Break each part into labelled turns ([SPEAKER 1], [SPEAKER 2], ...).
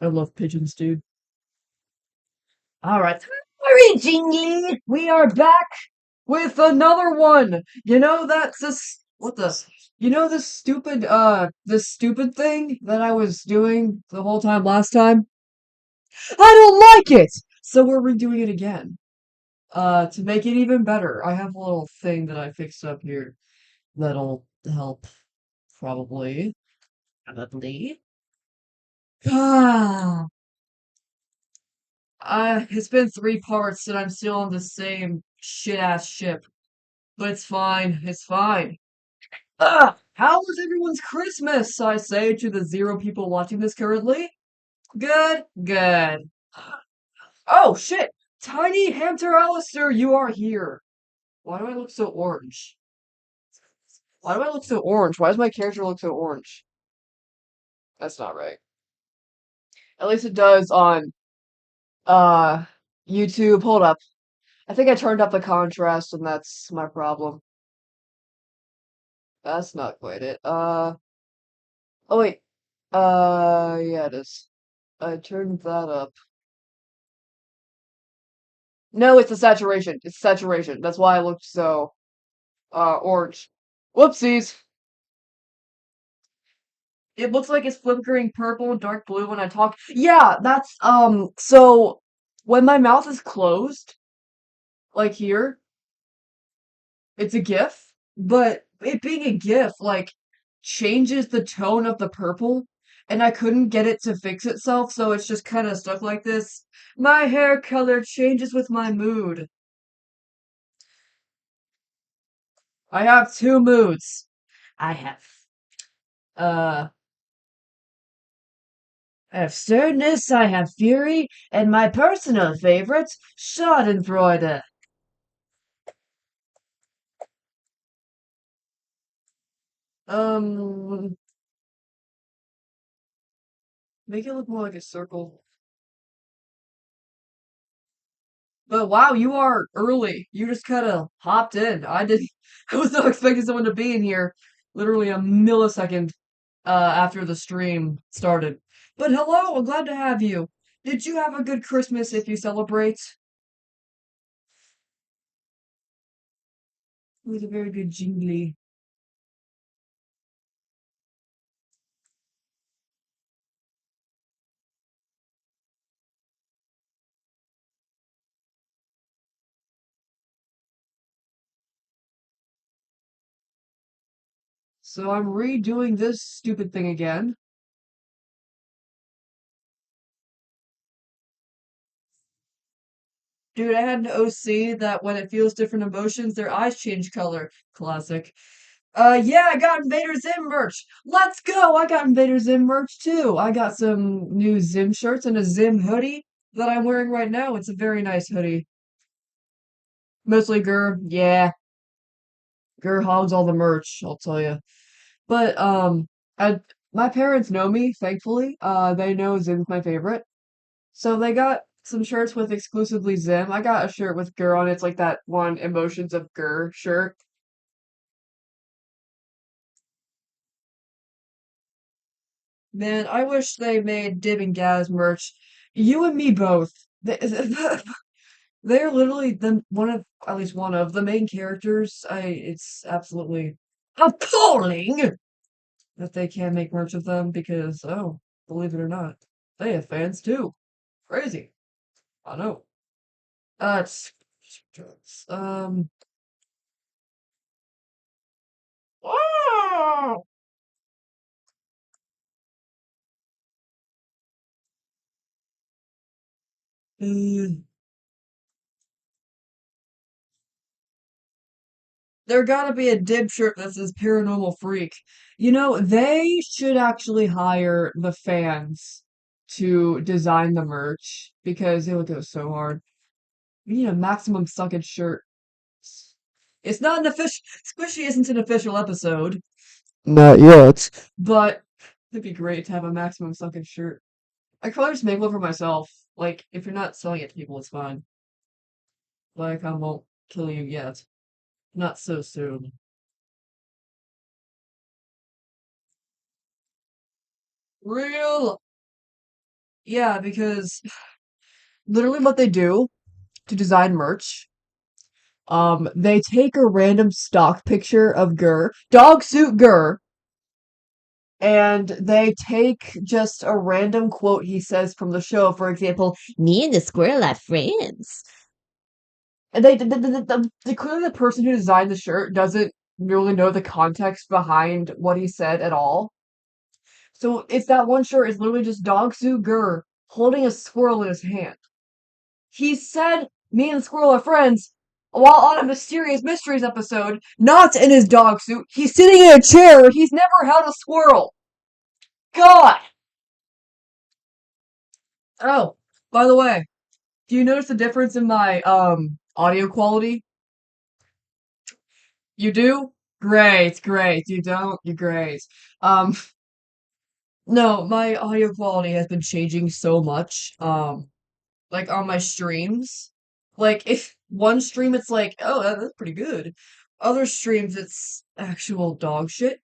[SPEAKER 1] I love pigeons, dude. All right. Sorry, Jingli. We are back with another one. You know that's this what the you know this stupid thing that I was doing the whole time last time? I don't like it. So we're redoing it again. To make it even better. I have a little thing that I fixed up here that'll help probably. Probably. Ah, it's been 3 parts and I'm still on the same shit ass ship. But it's fine. It's fine. How was everyone's Christmas? I say to the 0 people watching this currently. Good, good. Oh shit! Tiny Hamster Alistair, you are here. Why do I look so orange? Why do I look so orange? Why does my character look so orange? That's not right. At least it does on uh YouTube. Hold up. I think I turned up the contrast and that's my problem. That's not quite it. Oh wait. Yeah, it is. I turned that up. No, it's the saturation. It's saturation. That's why I looked so orange. Whoopsies. It looks like it's flickering purple and dark blue when I talk. Yeah, that's so when my mouth is closed, like here, it's a GIF, but it being a GIF like changes the tone of the purple, and I couldn't get it to fix itself, so it's just kind of stuck like this. My hair color changes with my mood. I have 2 moods. I have uh I have sternness, I have fury, and my personal favorite, Schadenfreude. Um, make it look more like a circle. But wow, you are early. You just kind of hopped in. I didn't. I was not expecting someone to be in here literally a millisecond after the stream started. But hello, I'm glad to have you. Did you have a good Christmas if you celebrate? It was a very good jingly. So I'm redoing this stupid thing again. Dude, I had an OC that when it feels different emotions, their eyes change color. Classic. Yeah, I got Invader ZIM merch. Let's go! I got Invader ZIM merch too. I got some new ZIM shirts and a ZIM hoodie that I'm wearing right now. It's a very nice hoodie. Mostly Gur. Yeah, Gur hogs all the merch, I'll tell you. But, I, my parents know me, thankfully. They know ZIM's my favorite. So they got some shirts with exclusively ZIM. I got a shirt with Gur on it. It's like that one Emotions of Gur shirt. Man, I wish they made Dib and Gaz merch. You and me both. They're literally the one of at least one of the main characters. It's absolutely appalling that they can't make merch of them because oh, believe it or not, they have fans too. Crazy. I know. It's um. Oh! There gotta be a dib shirt that says Paranormal Freak. You know, they should actually hire the fans to design the merch because it would go so hard. We need a maximum suckage shirt. It's not an official, Squishy isn't an official episode. Not yet. But it'd be great to have a maximum suckage shirt. I could probably just make one for myself. Like, if you're not selling it to people, it's fine. Like, I won't kill you yet. Not so soon. Real Yeah, because literally what they do to design merch, they take a random stock picture of Gur, dog suit Gur, and they take just a random quote he says from the show. For example, me and the squirrel are friends. And clearly the person who designed the shirt doesn't really know the context behind what he said at all. So it's that one shirt is literally just Dog Sue Gur holding a squirrel in his hand. He said me and the squirrel are friends while on a mysterious mysteries episode, not in his dog suit. He's sitting in a chair. He's never held a squirrel. God. Oh, by the way, do you notice the difference in my audio quality? You do? Great, great. You don't? You're great. Um, no, my audio quality has been changing so much. Like on my streams. Like if one stream it's like, oh, that's pretty good. Other streams it's actual dog shit.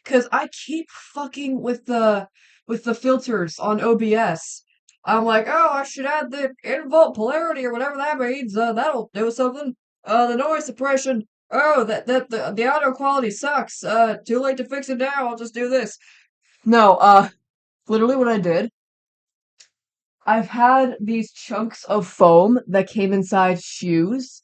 [SPEAKER 1] 'Cause I keep fucking with the filters on OBS. I'm like, oh, I should add the invert polarity or whatever that means. That'll do something. The noise suppression. Oh, the audio quality sucks. Too late to fix it now. I'll just do this. No, literally what I did, I've had these chunks of foam that came inside shoes.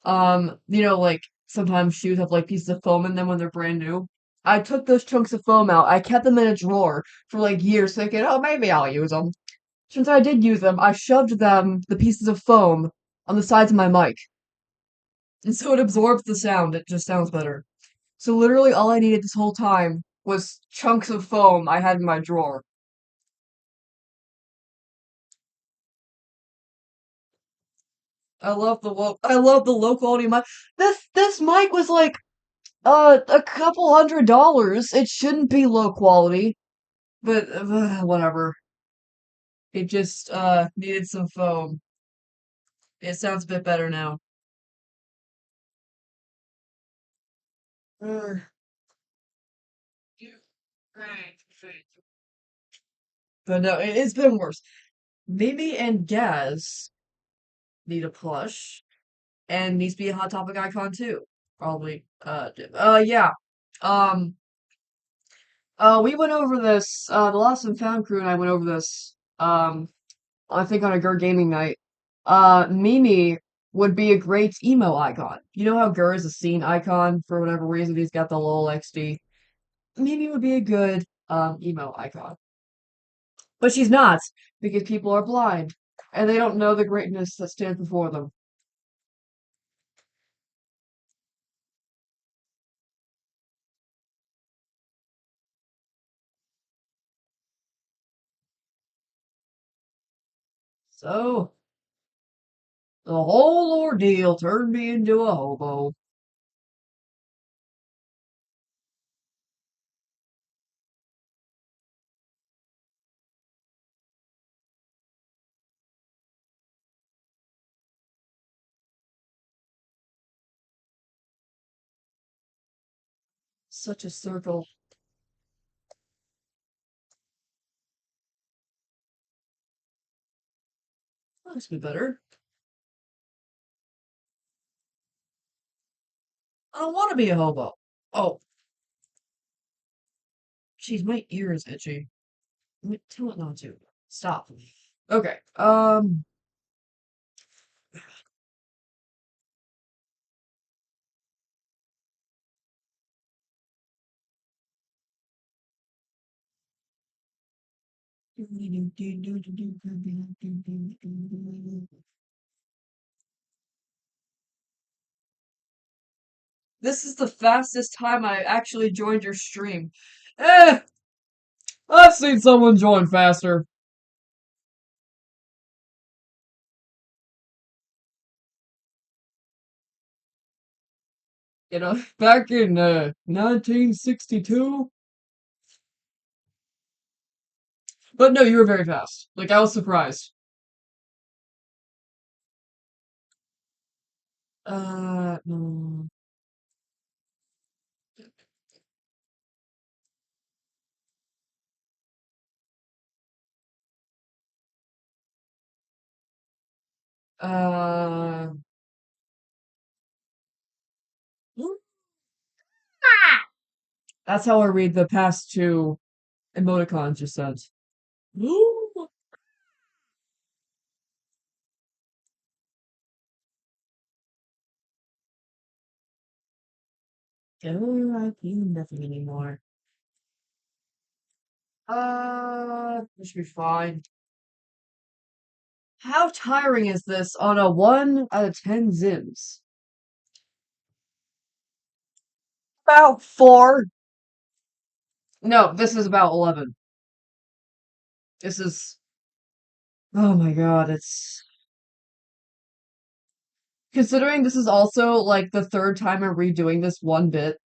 [SPEAKER 1] Like sometimes shoes have like pieces of foam in them when they're brand new. I took those chunks of foam out. I kept them in a drawer for like years, thinking, oh, maybe I'll use them. Since I did use them, I shoved the pieces of foam, on the sides of my mic. And so it absorbs the sound. It just sounds better. So literally all I needed this whole time was chunks of foam I had in my drawer. I love the low quality mic. This mic was like a couple $100. It shouldn't be low quality, but whatever. It just needed some foam. It sounds a bit better now. Ugh. But no, it's been worse. Mimi and Gaz need a plush and needs to be a Hot Topic icon too. Probably. Yeah. Um, we went over this, the Lost and Found crew and I went over this, I think on a Gur gaming night. Mimi would be a great emo icon. You know how Gur is a scene icon for whatever reason he's got the lol XD. Mimi would be a good emo icon. But she's not, because people are blind and they don't know the greatness that stands before them. So the whole ordeal turned me into a hobo. Such a circle. That must be better. I don't want to be a hobo. Oh, jeez, my ear is itchy. Tell it not to. Stop. Okay. This is the fastest time I actually joined your stream. Eh, I've seen someone join faster. Back in 1962. But no, you were very fast. Like, I was surprised. No. Uh, that's how I read the past two emoticons you sent. Oh, I feel nothing anymore. This should be fine. How tiring is this on a 1 out of 10 Zims? About 4. No, this is about 11. This is, oh my god, it's, considering this is also like the third time I'm redoing this one bit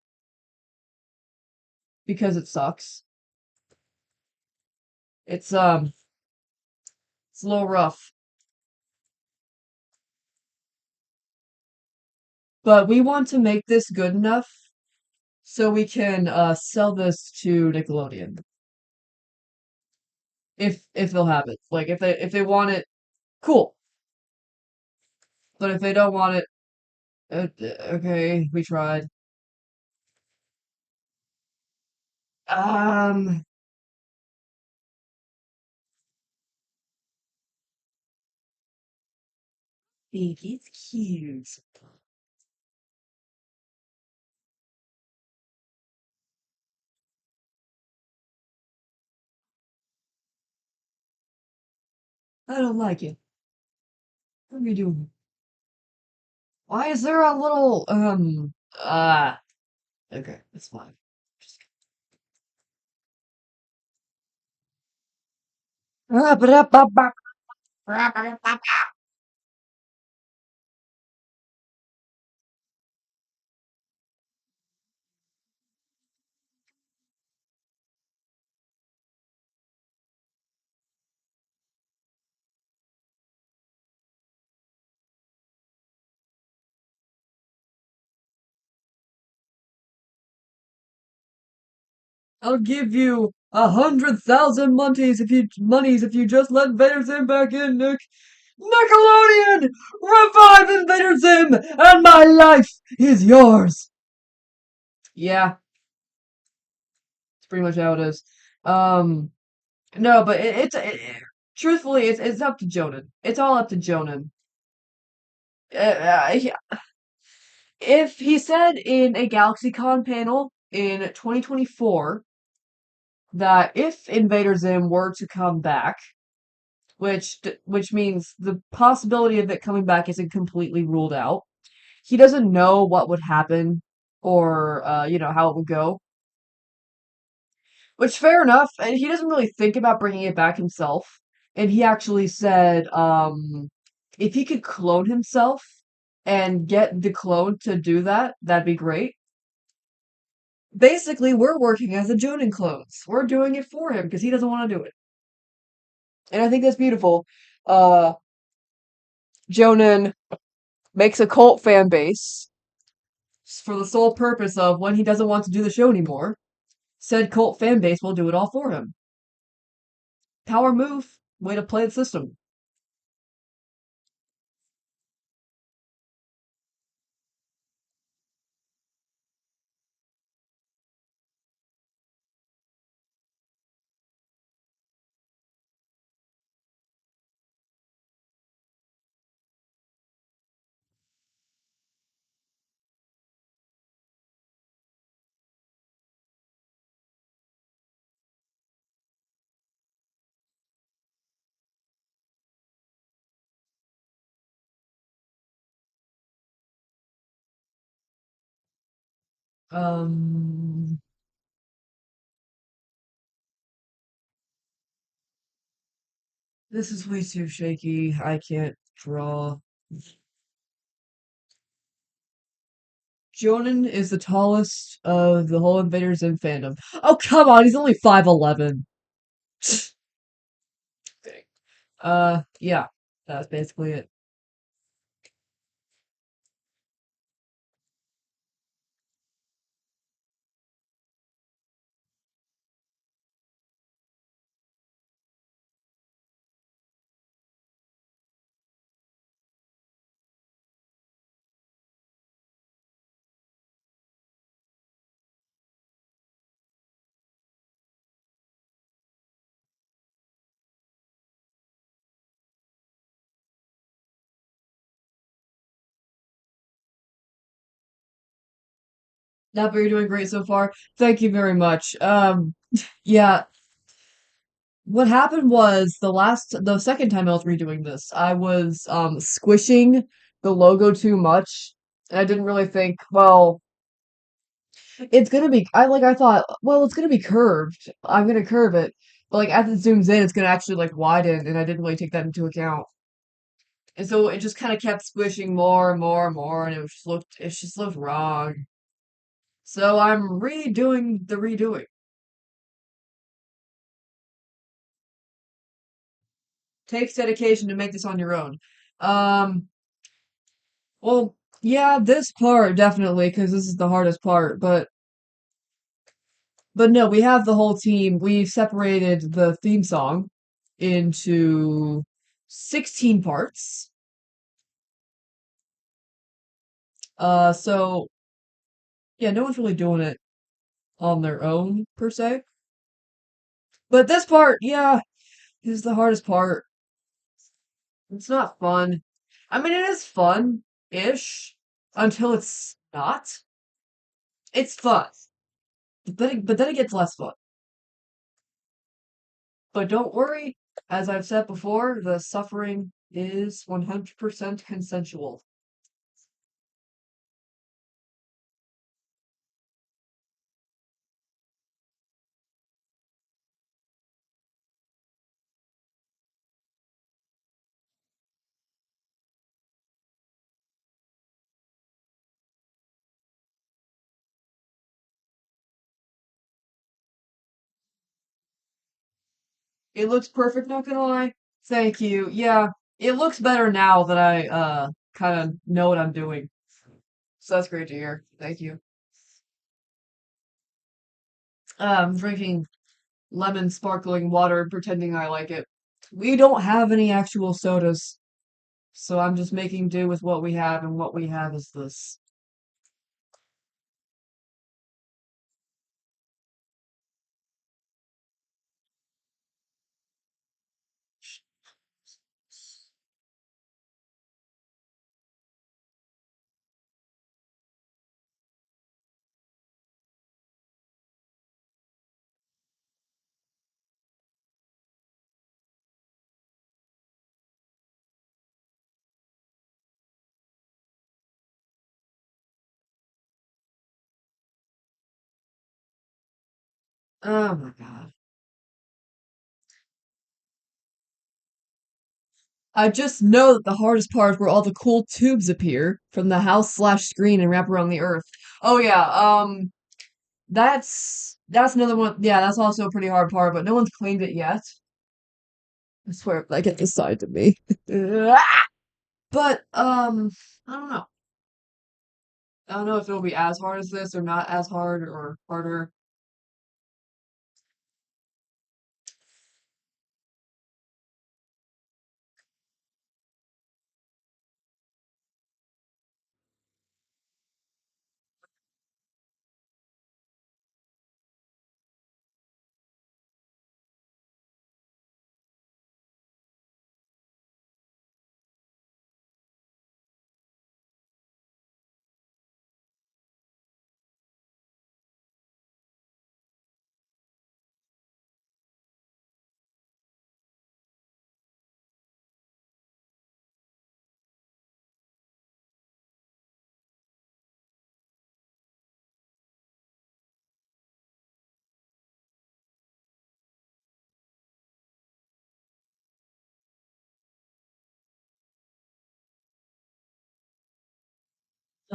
[SPEAKER 1] because it sucks. It's, it's a little rough. But we want to make this good enough so we can, sell this to Nickelodeon. If they'll have it. Like, if they want it, cool. But if they don't want it, okay, we tried. Um, Baby's cute. I don't like it. What are you doing? Why is there a little, okay, that's fine. Just- I'll give you 100,000 monies if you just let Invader Zim back in, Nick. Nickelodeon! Revive Invader Zim, and my life is yours. Yeah, it's pretty much how it is. Um, no, but truthfully, it's up to Jonan. It's all up to Jonan. He- if he said in a GalaxyCon panel in 2024 that if Invader Zim were to come back, which means the possibility of it coming back isn't completely ruled out. He doesn't know what would happen or how it would go, which fair enough. And he doesn't really think about bringing it back himself. And he actually said if he could clone himself and get the clone to do that, that'd be great. Basically, we're working as the Jonan clones. We're doing it for him because he doesn't want to do it. And I think that's beautiful. Uh, Jonan makes a cult fan base for the sole purpose of when he doesn't want to do the show anymore, said cult fan base will do it all for him. Power move, way to play the system. Um, this is way too shaky. I can't draw. Jonan is the tallest of the whole Invaders in fandom. Oh, come on, he's only 5'11. Yeah, that's basically it. That, but you're doing great so far. Thank you very much. Yeah, what happened was the second time I was redoing this, I was squishing the logo too much. And I didn't really think, well, it's gonna be, I thought, well, it's gonna be curved. I'm gonna curve it. But like as it zooms in, it's gonna actually like widen, and I didn't really take that into account. And so it just kind of kept squishing more and more and more, and it just looked wrong. So I'm redoing the redoing. Takes dedication to make this on your own. Um, well, yeah, this part definitely, because this is the hardest part. But no, we have the whole team. We've separated the theme song into 16 parts. So yeah, no one's really doing it on their own per se. But this part, yeah, is the hardest part. It's not fun. I mean, it is fun-ish until it's not. It's fun, but then it gets less fun. But don't worry, as I've said before, the suffering is 100% consensual. It looks perfect, not gonna lie. Thank you. Yeah, it looks better now that I kind of know what I'm doing. So that's great to hear. Thank you. I'm drinking lemon sparkling water, pretending I like it. We don't have any actual sodas, so I'm just making do with what we have, and what we have is this. Oh my God. I just know that the hardest part is where all the cool tubes appear from the house slash screen and wrap around the earth. Oh yeah, that's another one. Yeah, that's also a pretty hard part, but no one's claimed it yet. I swear, if I get this side to me. But I don't know. I don't know if it'll be as hard as this or not as hard or harder.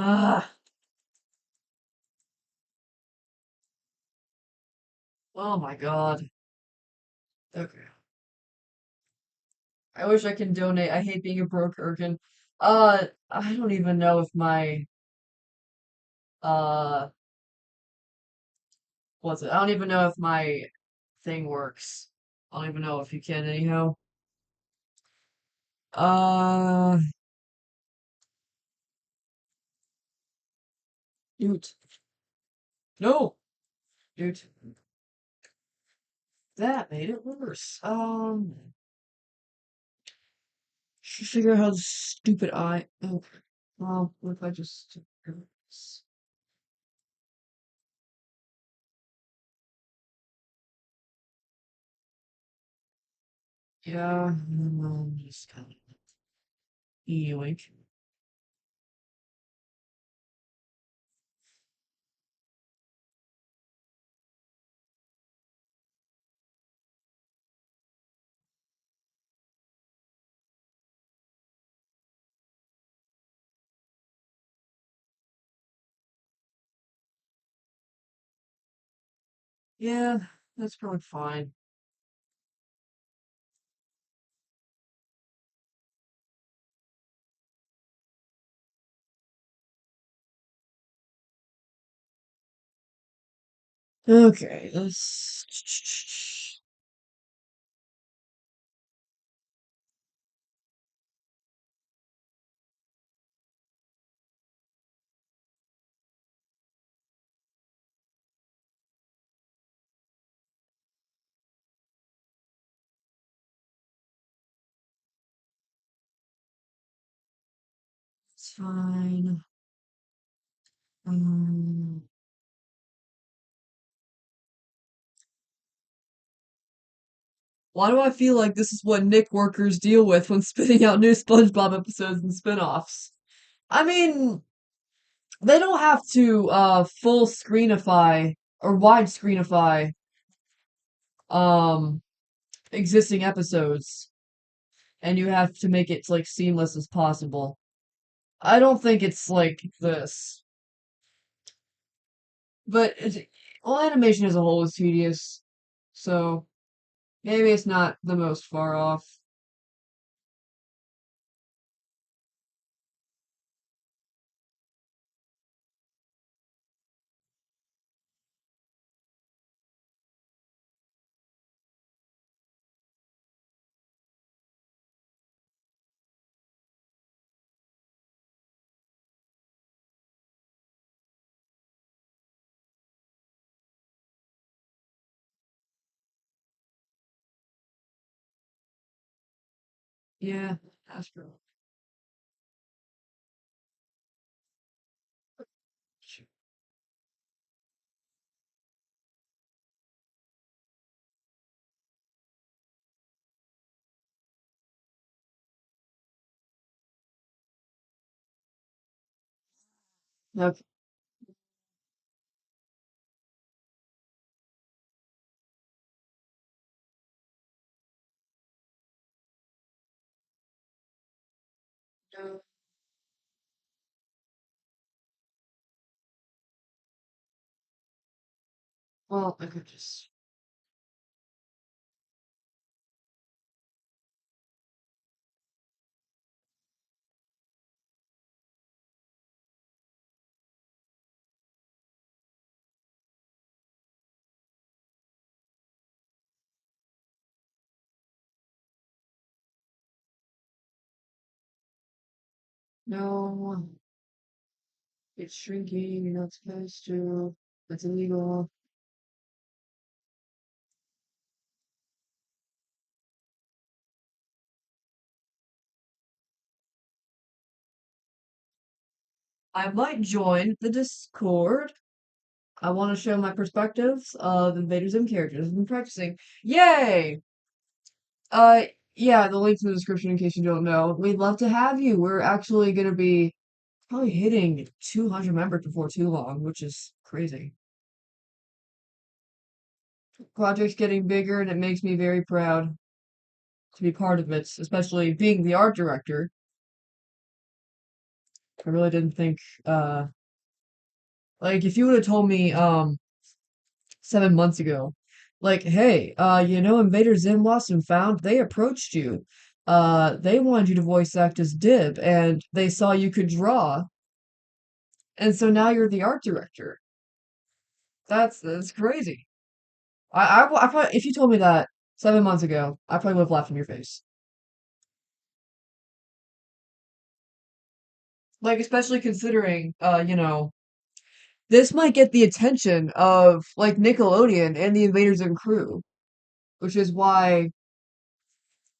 [SPEAKER 1] Ah, oh my God. Okay. I wish I can donate. I hate being a broke Urkin. I don't even know if my uh what's it? I don't even know if my thing works. I don't even know if you can anyhow. Uh, dude. No, dude. That made it worse. Figure out how stupid I. Oh, well, what if I just. Yeah, just kind of yoink. Yeah, that's probably fine. Okay, let's. It's fine. Um, why do I feel like this is what Nick workers deal with when spitting out new SpongeBob episodes and spin-offs? I mean, they don't have to full screenify or wide screenify um existing episodes, and you have to make it like seamless as possible. I don't think it's like this, but well, animation as a whole is tedious, so maybe it's not the most far off. Yeah, that's true. Okay. Well, I could just. No, it's shrinking. You're not supposed to. That's illegal. I might join the Discord. I want to show my perspectives of Invader ZIM characters I've been practicing. Yay! Uh, yeah, the link's in the description in case you don't know. We'd love to have you. We're actually gonna be probably hitting 200 members before too long, which is crazy. Project's getting bigger and it makes me very proud to be part of it, especially being the art director. I really didn't think, like if you would have told me, 7 months ago, like, hey, Invader Zim Lost and Found, they approached you. They wanted you to voice act as Dib, and they saw you could draw, and so now you're the art director. That's crazy. I probably, if you told me that 7 months ago, I probably would have laughed in your face. Like, especially considering, this might get the attention of like Nickelodeon and the Invaders and crew, which is why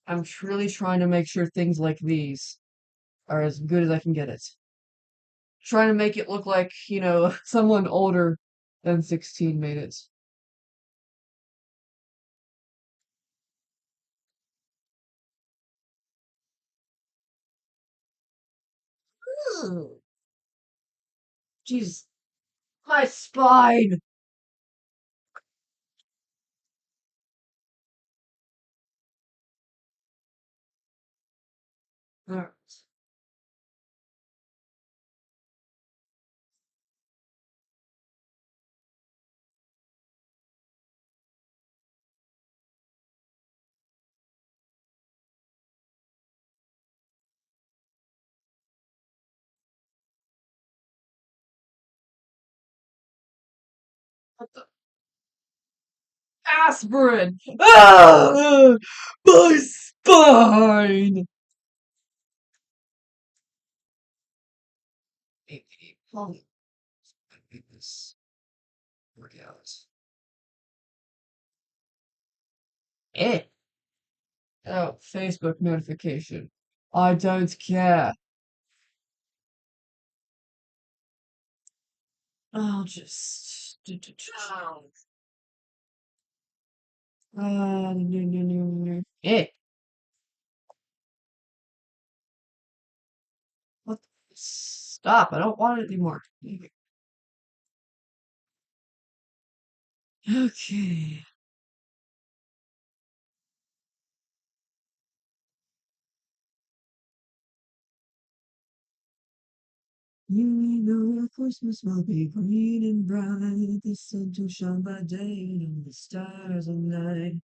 [SPEAKER 1] I'm really trying to make sure things like these are as good as I can get it. Trying to make it look like, someone older than 16 made it. Ugh, jeez, my spine. Alright. What the aspirin? Ah, my spine. Maybe Polly made this work out. Eh. Oh, Facebook notification. I don't care. I'll just. Eh. What? Stop. I don't want it anymore. Okay. You know Christmas will be green and bright. The sun to shine by day and the stars at night.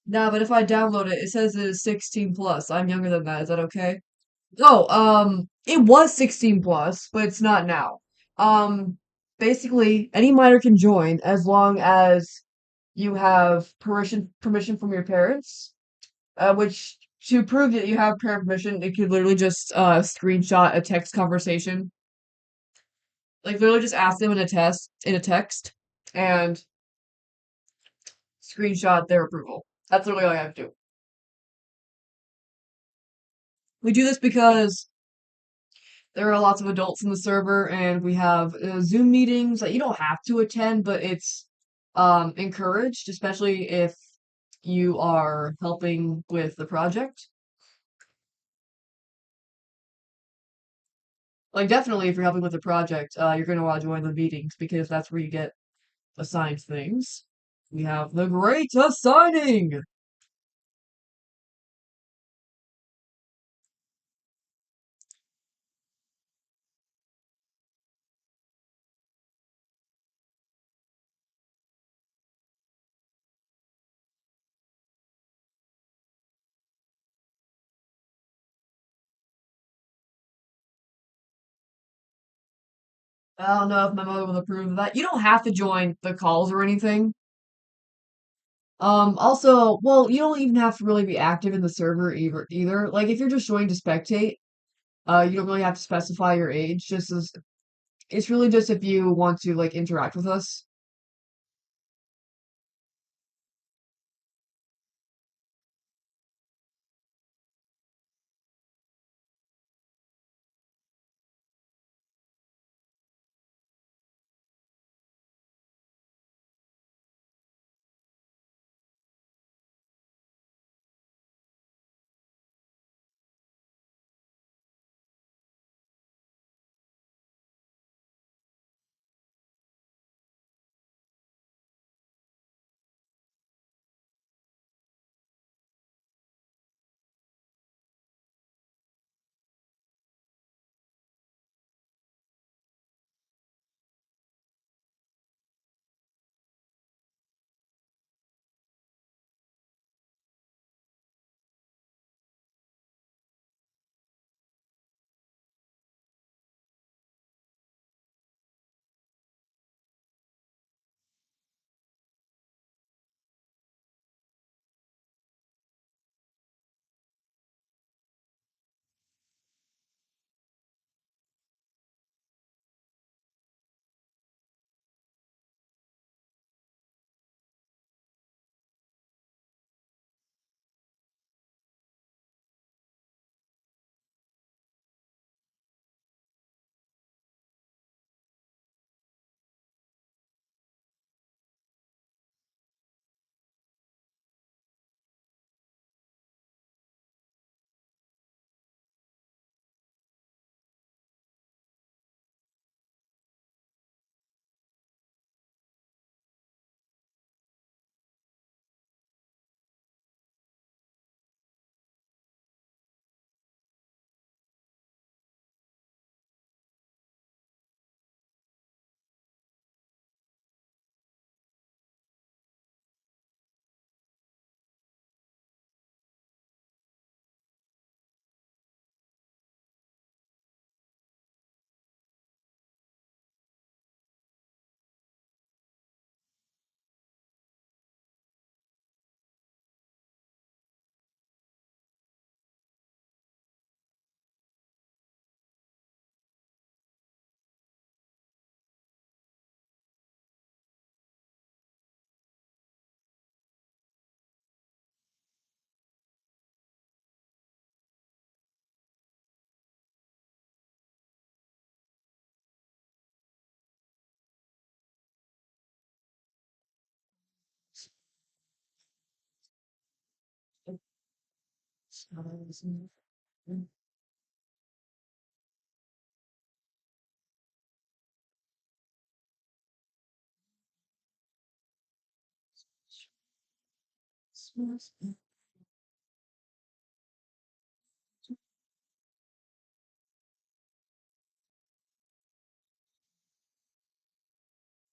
[SPEAKER 1] Nah, but if I download it, it says it is 16 plus. I'm younger than that. Is that okay? Oh, it was 16 plus, but it's not now. Um, Basically, any minor can join as long as you have permission from your parents. Which to prove that you have parent permission, you could literally just screenshot a text conversation. Like literally just ask them in a text and screenshot their approval. That's literally all I have to do. We do this because there are lots of adults in the server, and we have Zoom meetings that you don't have to attend, but it's encouraged, especially if you are helping with the project. Like, definitely, if you're helping with the project, you're going to want to join the meetings because that's where you get assigned things. We have the great assigning! I don't know if my mother will approve of that. You don't have to join the calls or anything. Also, well, you don't even have to really be active in the server either. Like, if you're just joining to spectate, you don't really have to specify your age. Just as it's really just if you want to like interact with us.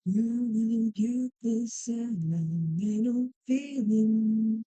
[SPEAKER 1] You get this sentimental feeling.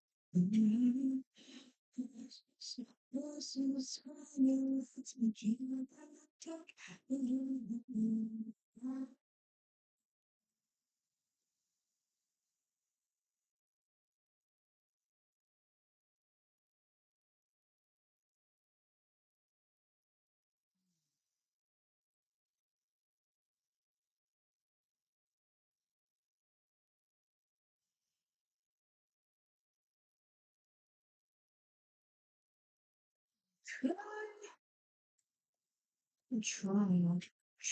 [SPEAKER 1] I'm trying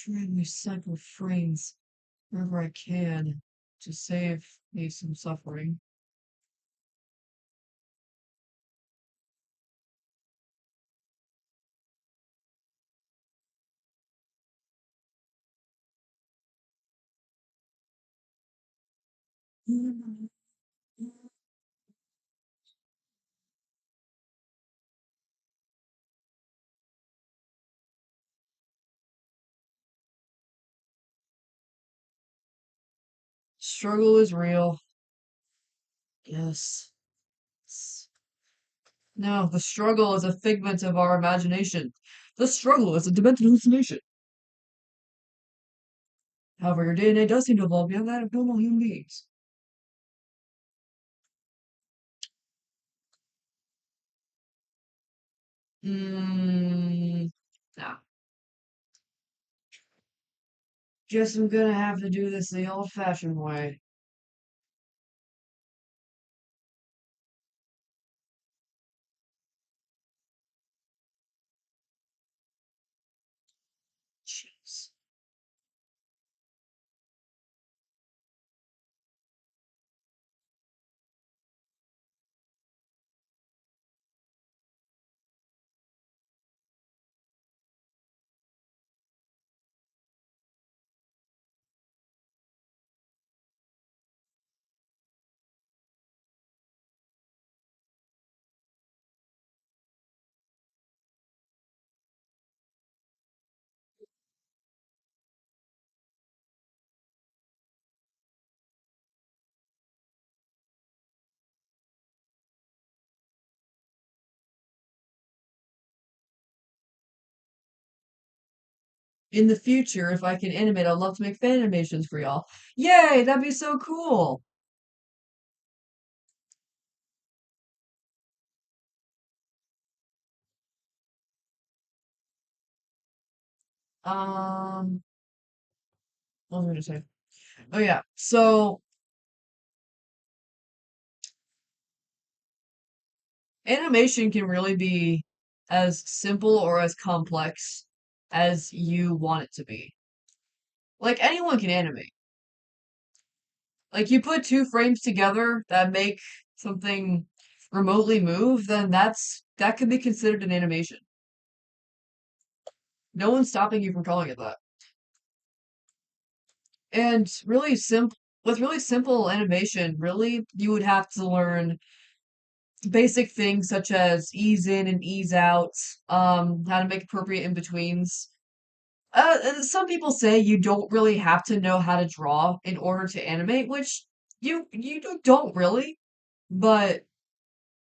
[SPEAKER 1] to recycle frames wherever I can to save me some suffering. Struggle is real. Yes. No, the struggle is a figment of our imagination. The struggle is a demented hallucination. However, your DNA does seem to evolve beyond that of normal human beings. Nah. Guess I'm gonna have to do this the old-fashioned way. Jeez. In the future, if I can animate, I'd love to make fan animations for y'all. Yay, that'd be so cool. What was I gonna say? Oh yeah. So animation can really be as simple or as complex as you want it to be. Like anyone can animate. Like you put two frames together that make something remotely move, then that could be considered an animation. No one's stopping you from calling it that. And really simple with really simple animation, really you would have to learn basic things such as ease in and ease out, how to make appropriate in-betweens. Some people say you don't really have to know how to draw in order to animate, which don't really, but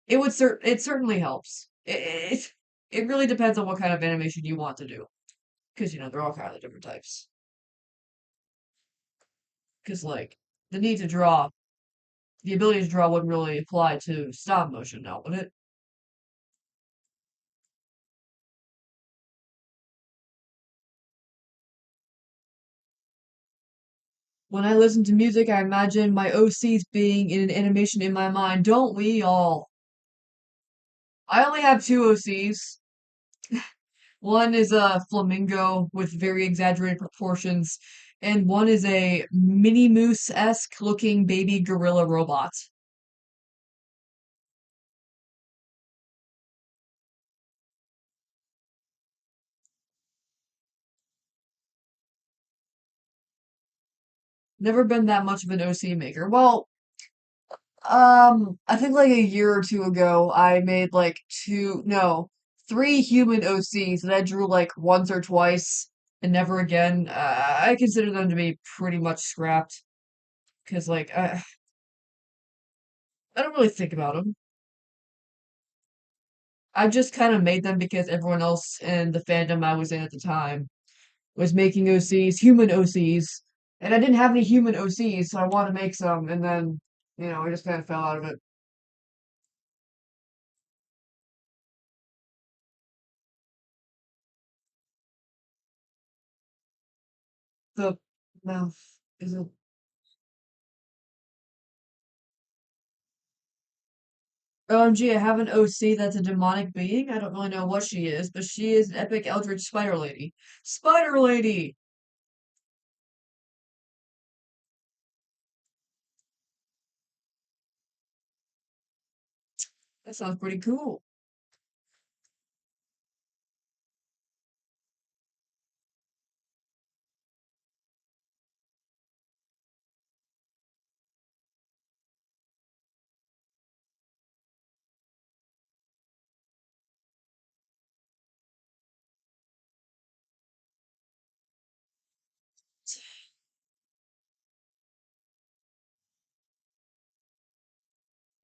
[SPEAKER 1] it certainly helps. It really depends on what kind of animation you want to do, because there are all kinds of different types. Because like the need to draw, the ability to draw wouldn't really apply to stop motion now, would it? When I listen to music, I imagine my OCs being in an animation in my mind. Don't we all? I only have two OCs. One is a flamingo with very exaggerated proportions, and one is a Minnie Mouse-esque looking baby gorilla robot. Never been that much of an OC maker. Well, I think like a year or two ago, I made like two, no, three human OCs that I drew like once or twice and never again. I consider them to be pretty much scrapped because like I don't really think about them. I just kind of made them because everyone else in the fandom I was in at the time was making OCs, human OCs, and I didn't have any human OCs, so I wanted to make some, and then I just kind of fell out of it. The mouth isn't. OMG, I have an OC that's a demonic being. I don't really know what she is, but she is an epic eldritch spider lady. Spider lady! That sounds pretty cool.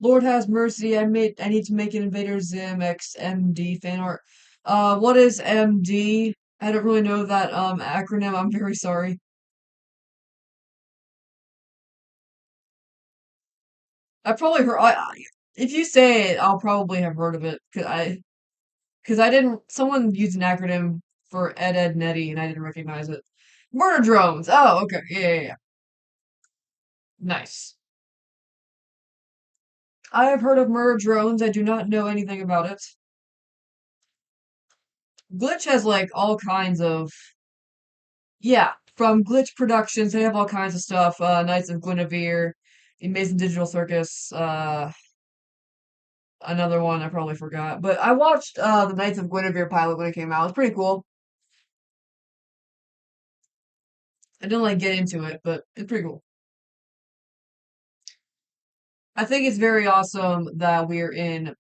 [SPEAKER 1] Lord has mercy, I need to make an Invader ZIM X MD fan art. What is MD? I don't really know that acronym. I'm very sorry. I probably heard if you say it, I'll probably have heard of it because I didn't someone used an acronym for Ed Netty and I didn't recognize it. Murder drones. Oh, okay. Yeah, yeah, yeah. Nice. I have heard of murder drones. I do not know anything about it. Glitch has like all kinds of yeah, from Glitch Productions, they have all kinds of stuff. Knights of Guinevere, The Amazing Digital Circus, another one I probably forgot. But I watched the Knights of Guinevere pilot when it came out. It was pretty cool. I didn't like get into it, but it's pretty cool. I think it's very awesome that we're in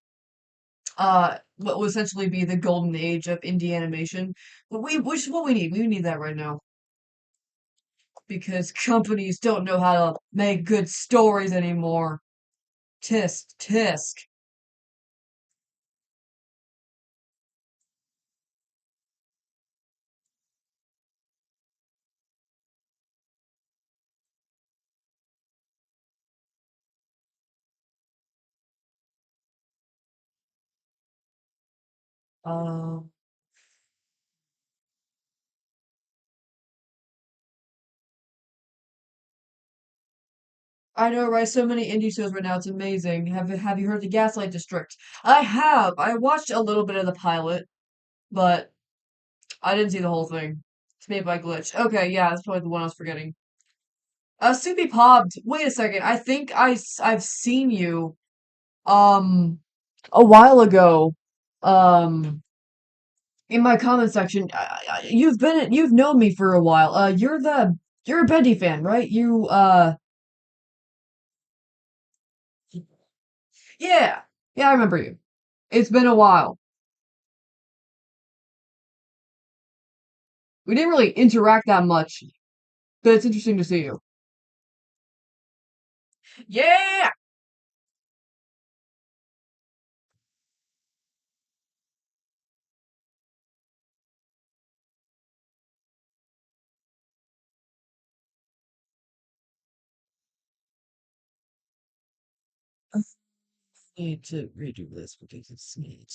[SPEAKER 1] what will essentially be the golden age of indie animation. But which is what we need. We need that right now because companies don't know how to make good stories anymore. Tisk, tisk. Um, I know, right? So many indie shows right now. It's amazing. Have you heard the Gaslight District? I have. I watched a little bit of the pilot, but I didn't see the whole thing. It's made by Glitch. Okay, yeah, that's probably the one I was forgetting. Soupy Pobbed. Wait a second. I think I've seen you um a while ago in my comment section. You've known me for a while. You're a Bendy fan, right? Yeah. Yeah, I remember you. It's been a while. We didn't really interact that much, but it's interesting to see you. Yeah! I need to redo this because it's not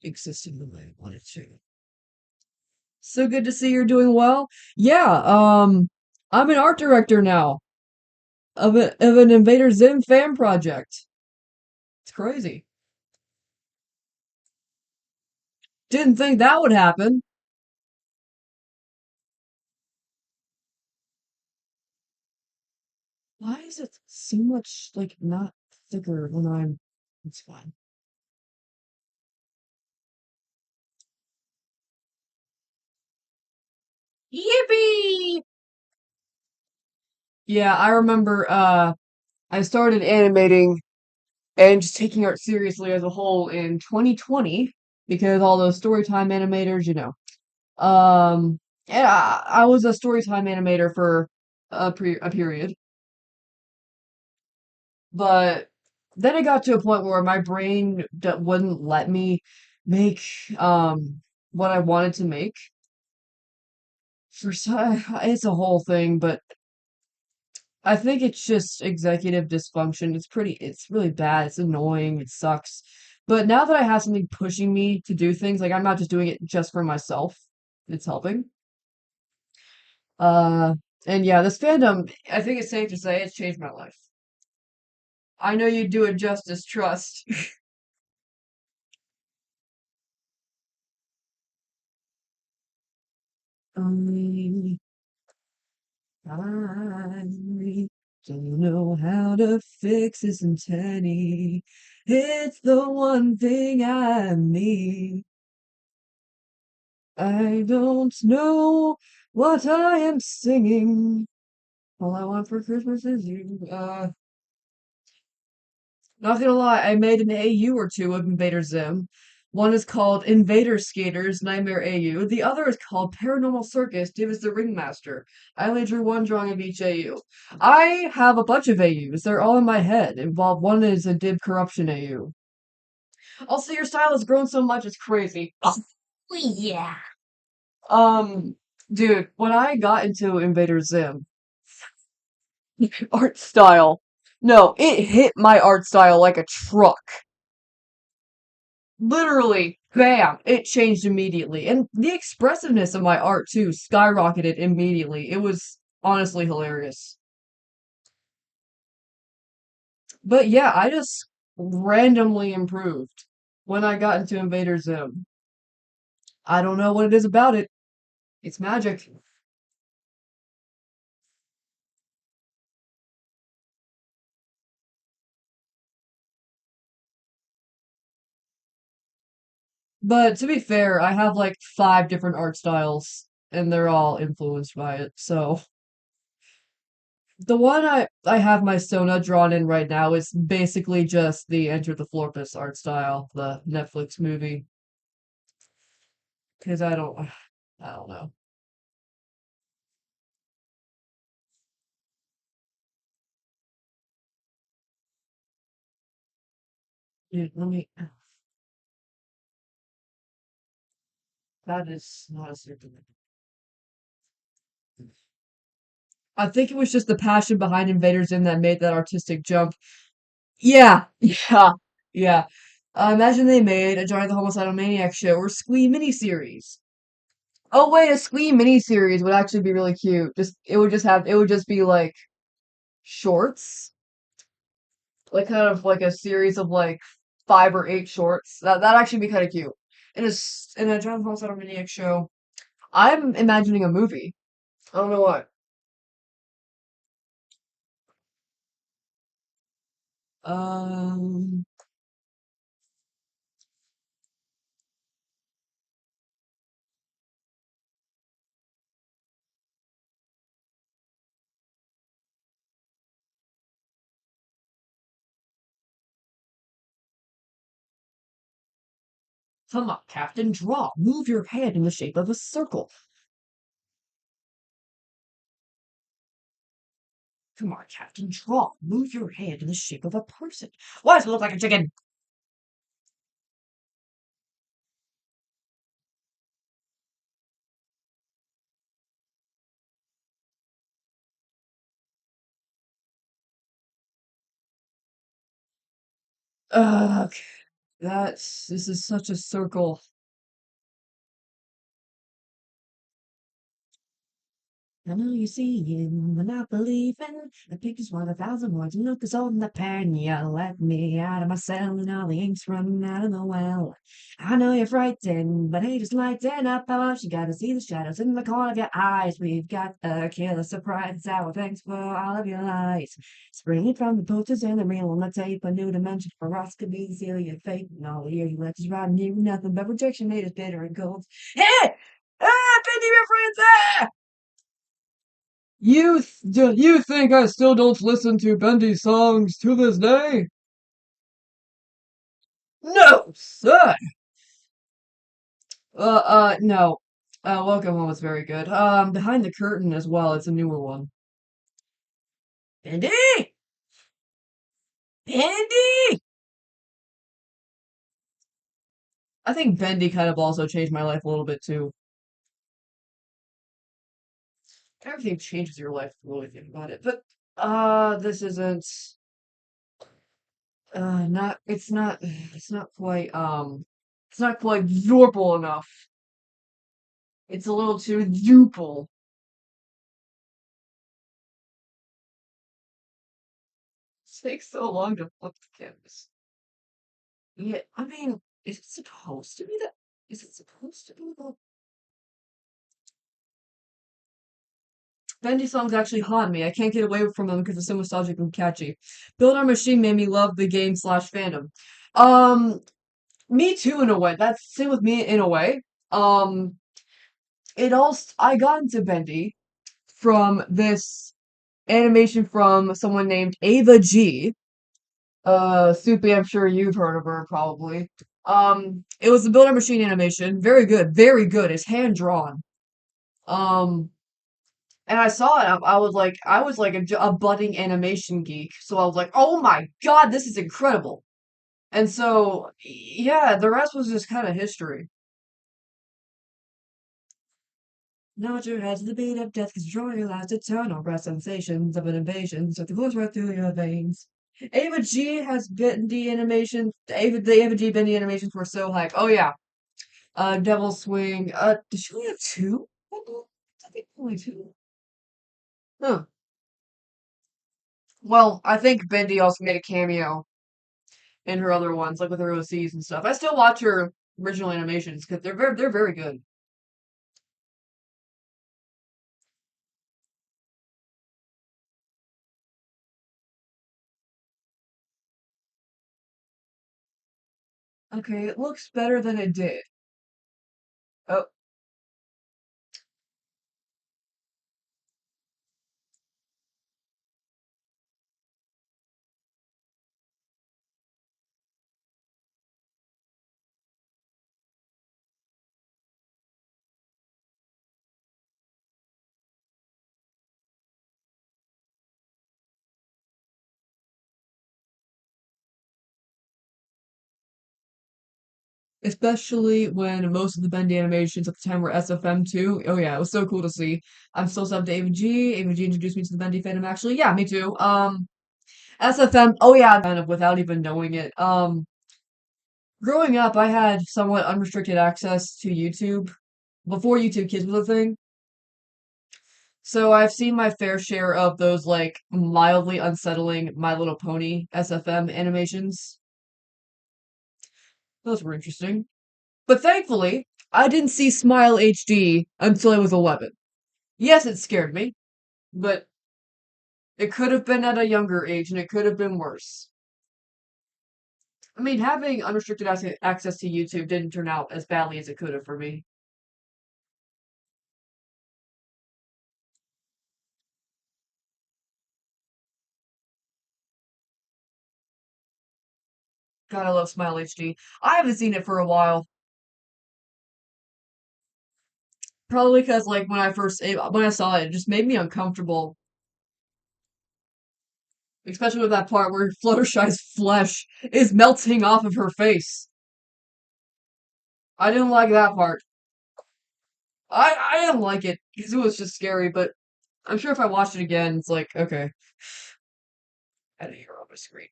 [SPEAKER 1] existing the way I want it to. So good to see you're doing well. Yeah, I'm an art director now of an Invader Zim fan project. It's crazy. Didn't think that would happen. Why is it so much like not thicker when I'm it's fine. Yippee! Yeah, I remember I started animating and just taking art seriously as a whole in 2020 because all those storytime animators, you know. And I was a storytime animator for a period, but then it got to a point where my brain wouldn't let me make what I wanted to make. For it's a whole thing, but I think it's just executive dysfunction. It's really bad. It's annoying. It sucks. But now that I have something pushing me to do things, like I'm not just doing it just for myself, it's helping. Uh, and yeah, this fandom, I think it's safe to say it's changed my life. I know you do it justice, trust. Only I don't know how to fix this antennae. It's the one thing I need. I don't know what I am singing. All I want for Christmas is you. Not gonna lie, I made an AU or two of Invader Zim. One is called Invader Skaters Nightmare AU. The other is called Paranormal Circus Div is the Ringmaster. I only drew one drawing of each AU. I have a bunch of AUs. They're all in my head. Involved one is a Dib Corruption AU. Also, your style has grown so much, it's crazy. Oh, yeah. Um, dude, when I got into Invader Zim, art style. No, it hit my art style like a truck. Literally, bam, it changed immediately. And the expressiveness of my art too skyrocketed immediately. It was honestly hilarious. But yeah, I just randomly improved when I got into Invader Zim. I don't know what it is about it. It's magic. But to be fair, I have like five different art styles and they're all influenced by it. So the one I have my Sona drawn in right now is basically just the Enter the Florpus art style, the Netflix movie. Because I don't know. Dude, let me. That is not a super. I think it was just the passion behind Invader Zim that made that artistic jump. Yeah, yeah, yeah. Imagine they made a Johnny the Homicidal Maniac show or Squee miniseries. Oh wait, a Squee miniseries would actually be really cute. Just it would just be like shorts, like kind of like a series of like five or eight shorts. That'd actually be kind of cute. In a John Paul Maniac show. I'm imagining a movie. I don't know why. Um, Come on, Captain, draw. Move your hand in the shape of a circle. Come on, Captain, draw. Move your hand in the shape of a person. Why does it look like a chicken? Ugh, this is such a circle. I know you see him, and I believe in the pictures worth a thousand words. And look is holding the pen, you let me out of my cell, and all the ink's running out of the well. I know you're frightened, but hey, just lighten up. How much you gotta see the shadows in the corner of your eyes. We've got a killer surprise. Our thanks for all of your lies. Springing from the posters and the reel on the tape, a new dimension for us could be the seal of your fate. And all the years you let us ride, and you nothing but rejection made us bitter and cold. Hey! Ah, Penny, my friends! Ah! You think I still don't listen to Bendy songs to this day? No, sir. No. Welcome Home was very good. Behind the Curtain as well. It's a newer one. Bendy! Bendy! I think Bendy kind of also changed my life a little bit too. Everything changes your life when you really think about it. But, this isn't, not, it's not quite Zorple enough. It's a little too Zuple. It takes so long to flip the canvas. Yeah, I mean, is it supposed to be that? Is it supposed to be the Bendy songs actually haunt me. I can't get away from them because they're so nostalgic and catchy. Build Our Machine made me love the game slash fandom. Um, Me too in a way. That's same with me in a way. Um, I got into Bendy from this animation from someone named Ava G. Soupy, I'm sure you've heard of her probably. It was the Build Our Machine animation. Very good, very good. It's hand drawn. Um, And I saw it. I was like a budding animation geek. So I was like, oh my God, this is incredible. And so, yeah, the rest was just kind of history. Nod your head to the beat of death, cause drawing your last eternal breath sensations of an invasion, so the course right through your veins. Ava G has been the animation. The Ava G been the animations were so hype. Oh yeah. Devil Swing. Did she only have two? I think only two. Huh. Well, I think Bendy also made a cameo in her other ones, like with her OCs and stuff. I still watch her original animations because they're very good. Okay, it looks better than it did. Oh, especially when most of the Bendy animations at the time were SFM too. Oh yeah, it was so cool to see. I'm still subbed to Ava G. Ava G introduced me to the Bendy fandom actually. Yeah, me too. SFM, oh yeah, kind of without even knowing it. Growing up, I had somewhat unrestricted access to YouTube before YouTube Kids was a thing. So I've seen my fair share of those like mildly unsettling My Little Pony SFM animations. Those were interesting. But thankfully, I didn't see Smile HD until I was 11. Yes, it scared me, but it could have been at a younger age and it could have been worse. I mean, having unrestricted access to YouTube didn't turn out as badly as it could have for me. God, I love Smile HD. I haven't seen it for a while. Probably because, like, when I saw it, it just made me uncomfortable. Especially with that part where Fluttershy's flesh is melting off of her face. I didn't like that part. I didn't like it because it was just scary, but I'm sure if I watched it again, it's like, okay, I had a hero on my screen.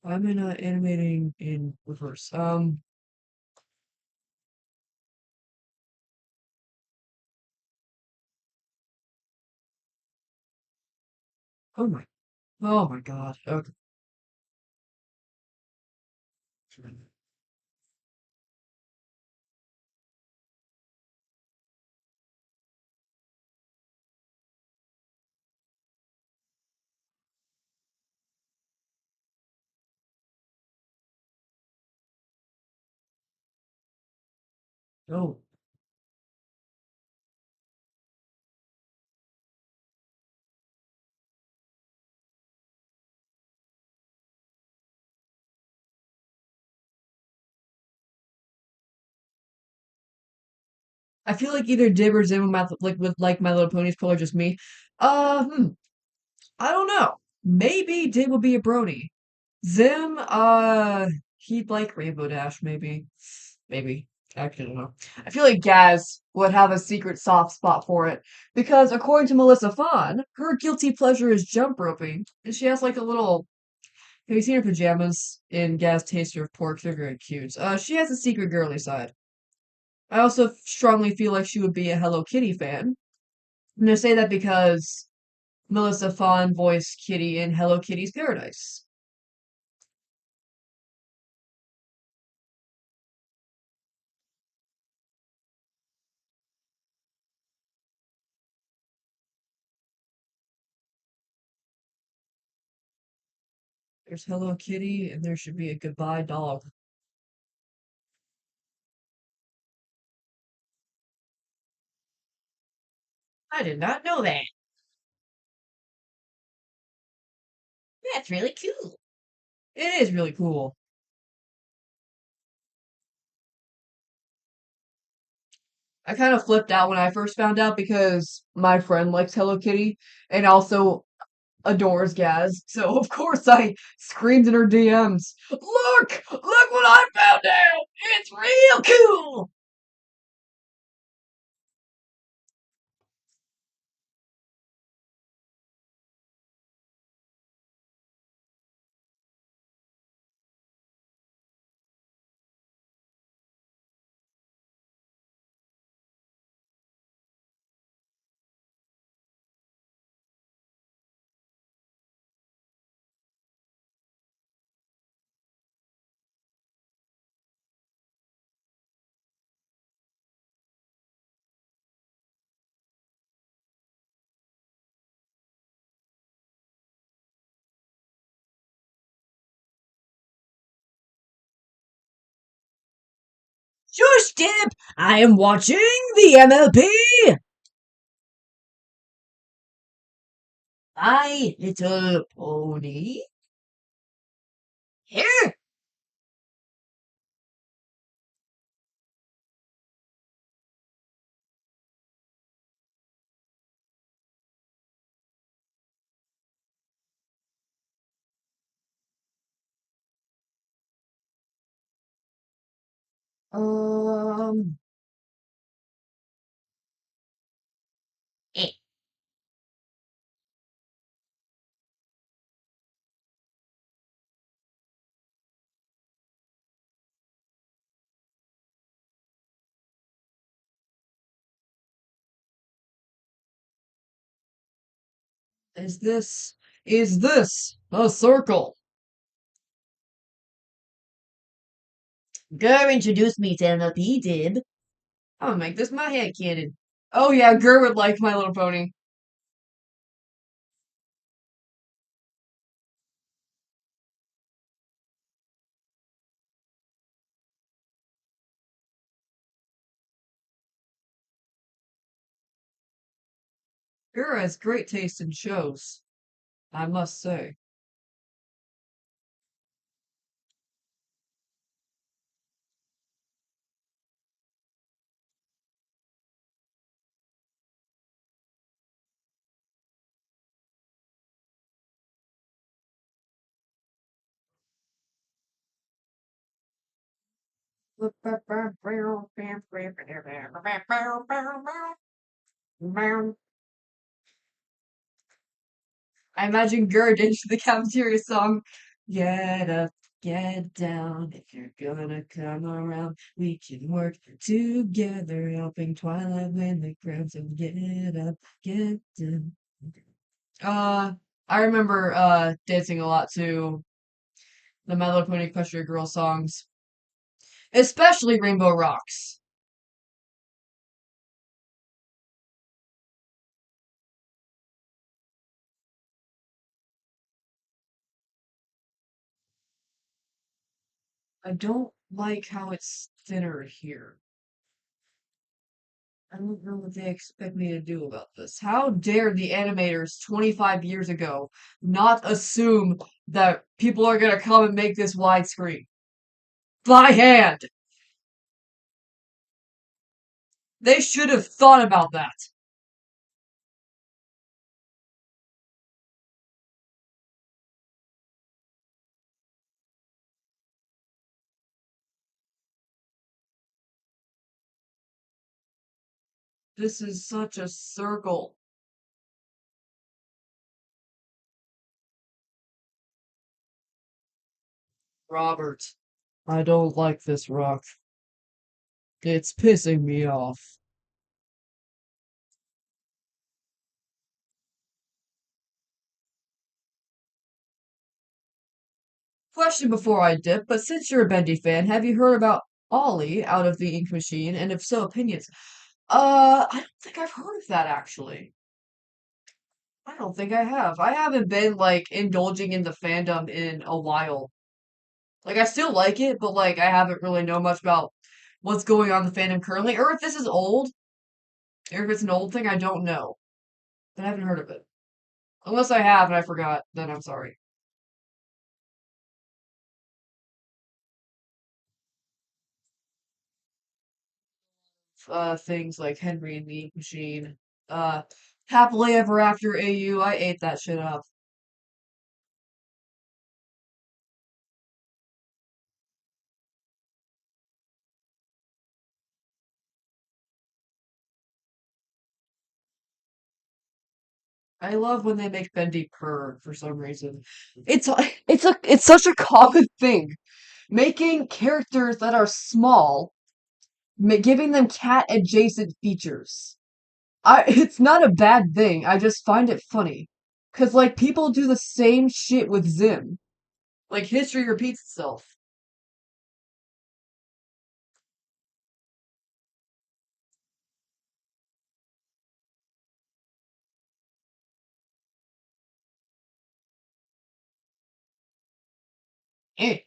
[SPEAKER 1] Why am I not animating in reverse? Oh my, oh my God. Okay. Oh, I feel like either Dib or Zim with like My Little Pony is probably just me. Hmm, I don't know. Maybe Dib would be a brony. Zim, he'd like Rainbow Dash, maybe. Maybe. Actually, I don't know. I feel like Gaz would have a secret soft spot for it because, according to Melissa Fawn, her guilty pleasure is jump roping, and she has like a little. Have you seen her pajamas in Gaz Taster of Pork? They're very cute. She has a secret girly side. I also strongly feel like she would be a Hello Kitty fan. And I say that because Melissa Fawn voiced Kitty in Hello Kitty's Paradise. There's Hello Kitty, and there should be a goodbye dog. I did not know that. That's really cool. It is really cool. I kind of flipped out when I first found out because my friend likes Hello Kitty and also adores Gaz. So of course I screamed in her DMs, Look what I found out! It's real cool! Shush, Dip! I am watching the MLP! My Little Pony. Here! Um, eh. Is this, is this a circle? Gur introduced me to MLP, Dib. I'm gonna make this my head cannon. Oh yeah, Gur would like My Little Pony. Gur has great taste in shows, I must say. I imagine Gerd into the cafeteria song. Get up, get down. If you're gonna come around, we can work together, helping Twilight win the crown. So get up, get down. Uh, I remember dancing a lot to the My Little Pony Equestria Girl songs, especially Rainbow Rocks. I don't like how it's thinner here. I don't know what they expect me to do about this. How dare the animators 25 years ago not assume that people are gonna come and make this widescreen by hand? They should have thought about that. This is such a circle. Robert, I don't like this rock. It's pissing me off. Question before I dip, but since you're a Bendy fan, have you heard about Ollie out of the Ink Machine? And if so, opinions? I don't think I've heard of that actually. I don't think I have. I haven't been like indulging in the fandom in a while. Like I still like it, but like I haven't really known much about what's going on in the fandom currently, or if this is old, or if it's an old thing, I don't know. But I haven't heard of it. Unless I have and I forgot, then I'm sorry. Things like Henry and the Ink Machine. Uh, Happily Ever After AU, I ate that shit up. I love when they make Bendy purr for some reason. It's such a common thing. Making characters that are small, giving them cat adjacent features. It's not a bad thing. I just find it funny. 'Cause like people do the same shit with ZIM. Like history repeats itself. Eh,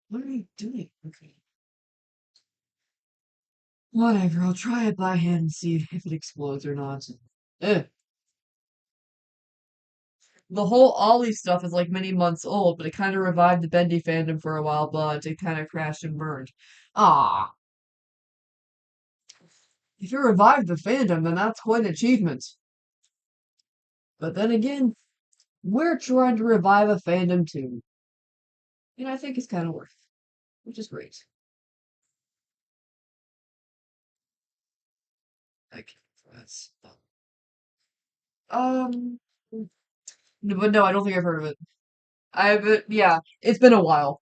[SPEAKER 1] what are you doing? Okay. Whatever, I'll try it by hand and see if it explodes or not. Eh. The whole Ollie stuff is like many months old, but it kind of revived the Bendy fandom for a while, but it kind of crashed and burned. Ah, if it revived the fandom, then that's quite an achievement. But then again, we're trying to revive a fandom too. And I think it's kind of worth, which is great. Like, that's, um, no, but no, I don't think I've heard of it. Yeah, it's been a while.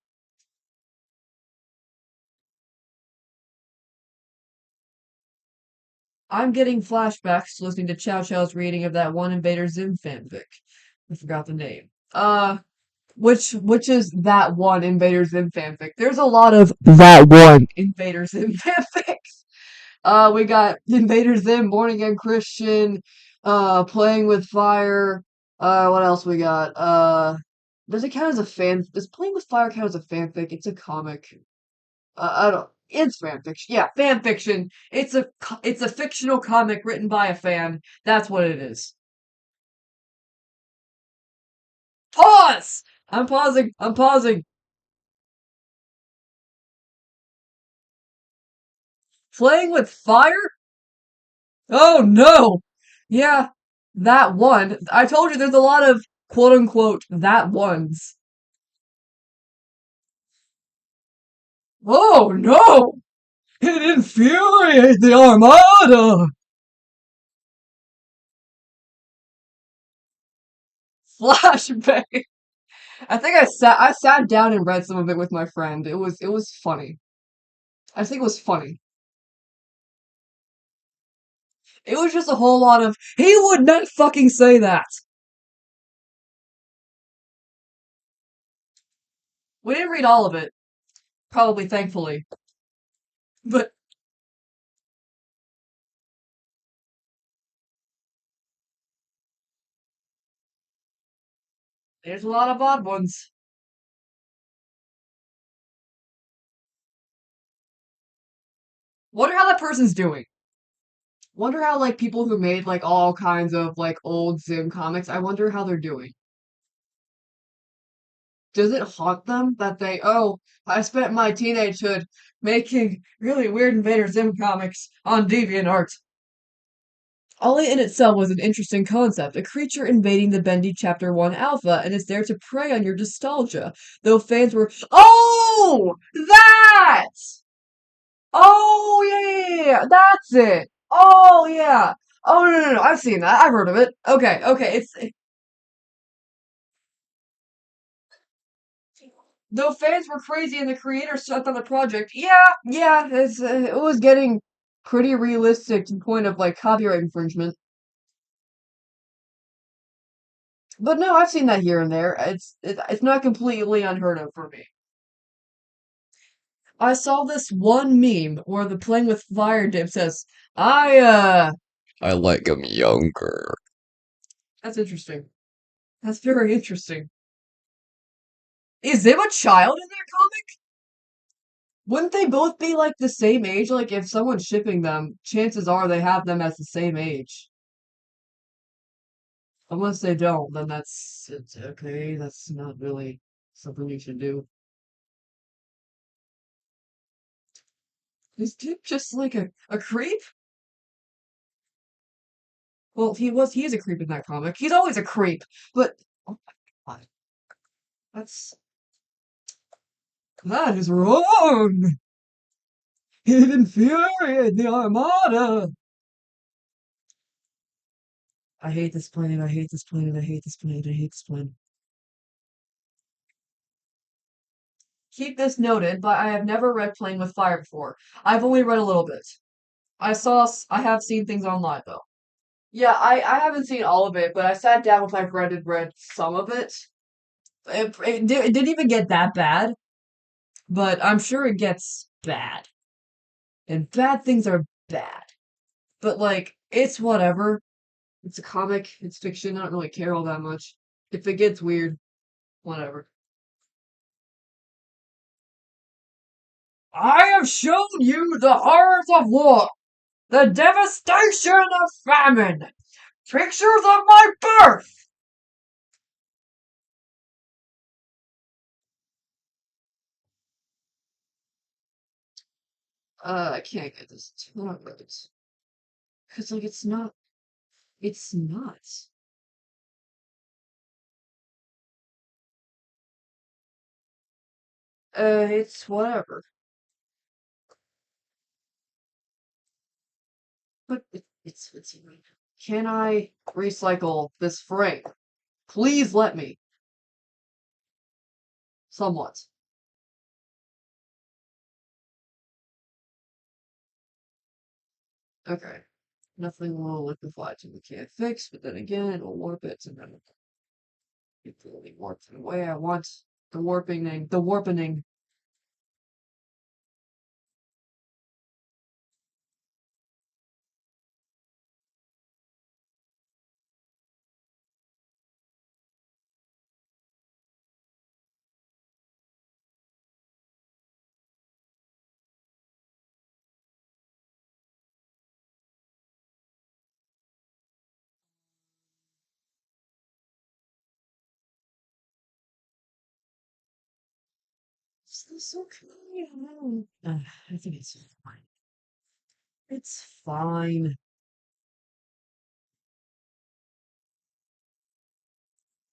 [SPEAKER 1] I'm getting flashbacks to listening to Chow Chow's reading of that one Invader Zim fanfic. I forgot the name. Which is that one Invader Zim fanfic? There's a lot of that one Invader Zim fanfics. We got Invader Zim, Born Again Christian, Playing with Fire. What else we got? Does it count as a fan? Does Playing with Fire count as a fanfic? It's a comic. I don't. It's fan fiction. Yeah, fan fiction. It's a fictional comic written by a fan. That's what it is. Pause. I'm pausing. I'm pausing. Playing with fire? Oh no. Yeah, that one. I told you there's a lot of quote unquote that ones. Oh no. It infuriates the Armada. Flashback. I sat down and read some of it with my friend. It was funny. I think it was funny. It was just a whole lot of he would not fucking say that. We didn't read all of it, probably thankfully, but there's a lot of odd ones. Wonder how that person's doing. Wonder how like people who made like all kinds of like old ZIM comics, I wonder how they're doing. Does it haunt them that I spent my teenagehood making really weird Invader ZIM comics on DeviantArt. Ollie in itself was an interesting concept, a creature invading the Bendy Chapter 1 Alpha, and is there to prey on your nostalgia. Though fans were, oh, that! Oh, yeah, that's it. Oh, yeah. Oh, no, I've seen that. I've heard of it. Okay, though fans were crazy and the creators shut down the project, it was getting pretty realistic to the point of like copyright infringement. But no, I've seen that here and there. It's not completely unheard of for me. I saw this one meme where the playing with fire dip says, I like him younger. That's interesting. That's very interesting. Is Zim a child in that comic? Wouldn't they both be like the same age? Like if someone's shipping them, chances are they have them as the same age. Unless they don't, then it's okay. That's not really something you should do. Is Dip just like a creep? Well, he is a creep in that comic. He's always a creep. But oh my god, that's that is wrong. It infuriated the Armada. I hate this planet, I hate this planet, I hate this planet, I hate this planet. Keep this noted, but I have never read Playing with Fire before. I've only read a little bit. I have seen things online though. Yeah, I haven't seen all of it, but I sat down with my friend and read some of it. It didn't even get that bad, but I'm sure it gets bad. And bad things are bad. But like, it's whatever. It's a comic, it's fiction, I don't really care all that much. If it gets weird, whatever. I have shown you the horrors of war, the devastation of famine, pictures of my birth. I can't get this tone right. Cause like it's not. It's whatever. But it's can I recycle this frame? Please let me. Somewhat. Okay. Nothing will liquefy till we can't fix, but then again, it'll warp it, and then it really warps the way I want. The warpening. Is this okay? I think it's fine. It's fine.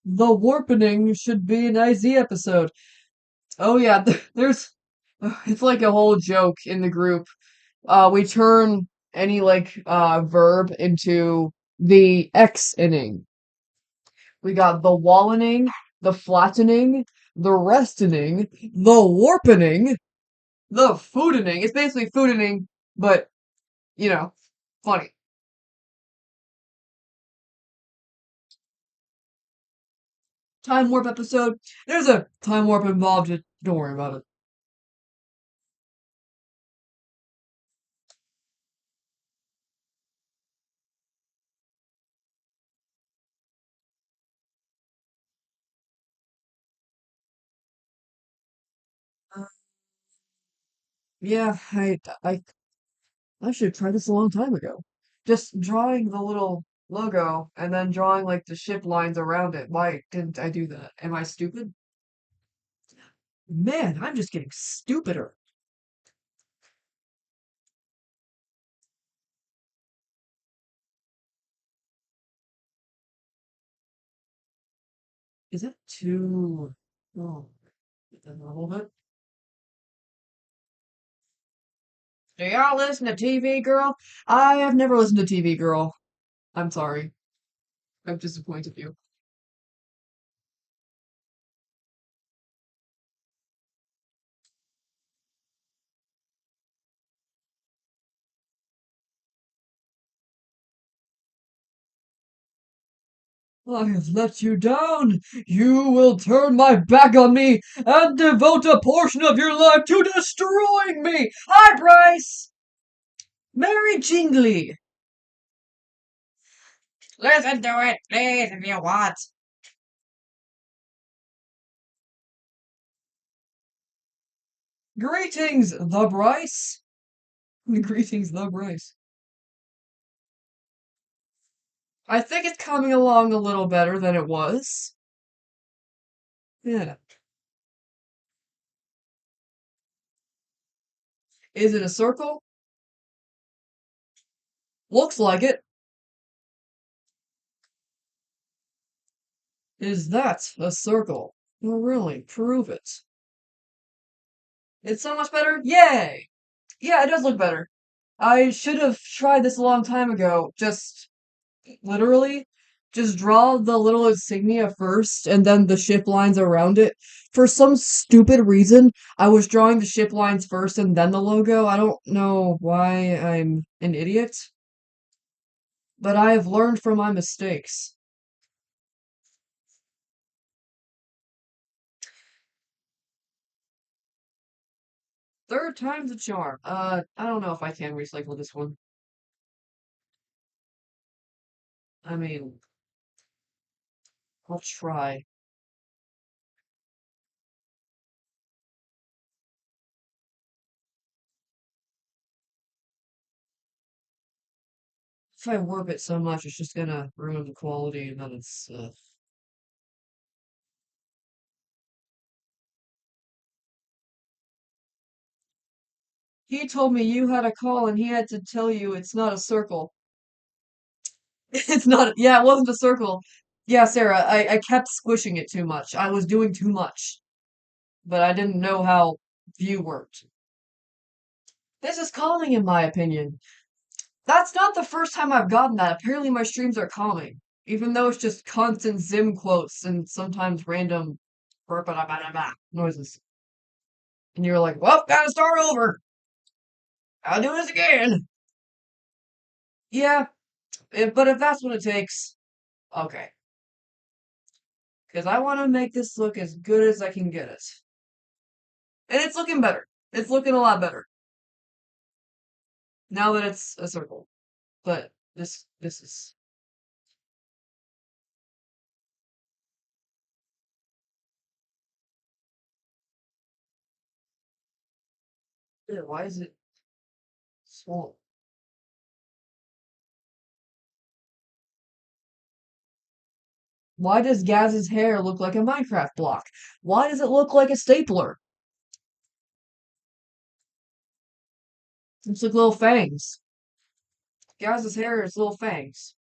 [SPEAKER 1] The warpening should be an IZ episode. Oh yeah, there's it's like a whole joke in the group. We turn any verb into the X inning. We got the wallening, the flattening, the restening, the warpening, the foodening. It's basically foodening, but you know, funny. Time warp episode. There's a time warp involved. Don't worry about it. Uh, yeah, I I should have tried this a long time ago. Just drawing the little logo and then drawing like the ship lines around it. Why didn't I do that? Am I stupid? Man, I'm just getting stupider. Is that too... Oh, get that a little bit. Do y'all listen to TV Girl? I have never listened to TV Girl. I'm sorry. I've disappointed you. I have let you down. You will turn my back on me and devote a portion of your life to destroying me. Hi, Bryce. Mary Jingley. Listen to it, please, if you want. Greetings, the Bryce. Greetings, the Bryce. I think it's coming along a little better than it was. Yeah. Is it a circle? Looks like it. Is that a circle? Oh, really? Prove it. It's so much better? Yay! Yeah, it does look better. I should have tried this a long time ago. Just literally, just draw the little insignia first and then the ship lines around it. For some stupid reason, I was drawing the ship lines first and then the logo. I don't know why I'm an idiot, but I have learned from my mistakes. Third time's a charm. I don't know if I can recycle this one. I mean, I'll try. If I warp it so much, it's just gonna ruin the quality, and then it's, He told me you had a call and he had to tell you it's not a circle. It's not, yeah, it wasn't a circle. Yeah, Sarah, I kept squishing it too much. I was doing too much, but I didn't know how view worked. This is calming, in my opinion. That's not the first time I've gotten that. Apparently, my streams are calming, even though it's just constant ZIM quotes and sometimes random noises. And you're like, well, gotta start over. I'll do this again. Yeah, but if that's what it takes, okay. Because I want to make this look as good as I can get it. And it's looking better. It's looking a lot better now that it's a circle. But this is... Why is it swollen? Why does Gaz's hair look like a Minecraft block? Why does it look like a stapler? It's like little fangs. Gaz's hair is little fangs.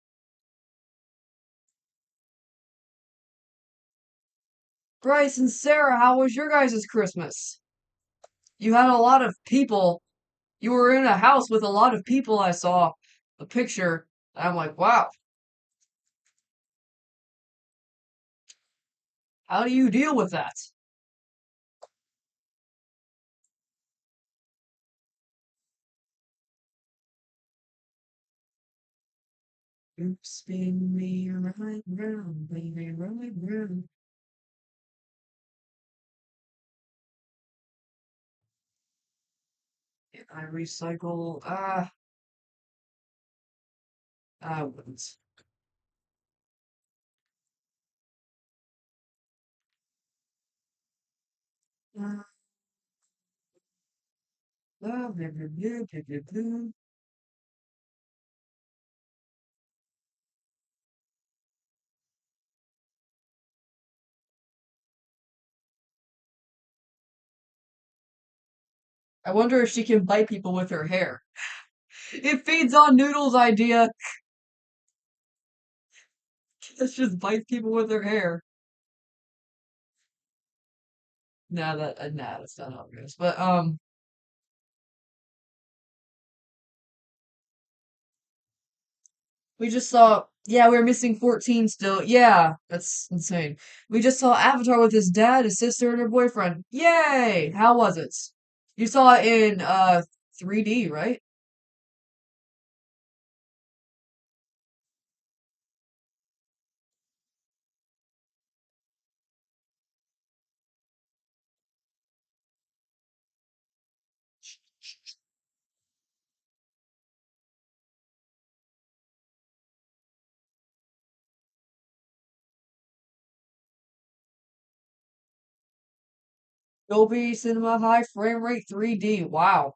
[SPEAKER 1] Bryce and Sarah, how was your guys' Christmas? You had a lot of people. You were in a house with a lot of people. I saw a picture. I'm like, wow, how do you deal with that? You spin me right round, baby, right round. If I recycle, I wouldn't. Uh, blah, blah, blah, blah, blah, blah, blah. I wonder if she can bite people with her hair. It feeds on Noodle's idea. Let's just bite people with her hair. Nah, that's not how it goes. But we just saw. Yeah, we're missing 14 still. Yeah, that's insane. We just saw Avatar with his dad, his sister, and her boyfriend. Yay! How was it? You saw it in 3D, right? Dolby Cinema High Frame Rate 3D. Wow.